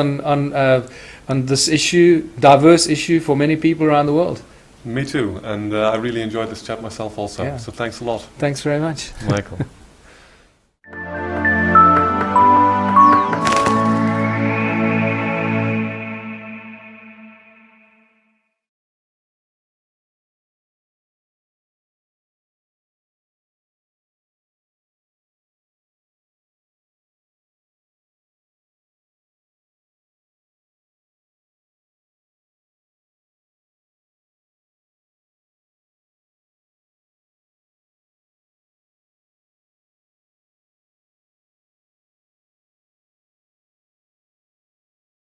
on this issue, diverse issue for many people around the world. Me too, and I really enjoyed this chat myself also. Yeah. So thanks a lot. Thanks very much, Michael.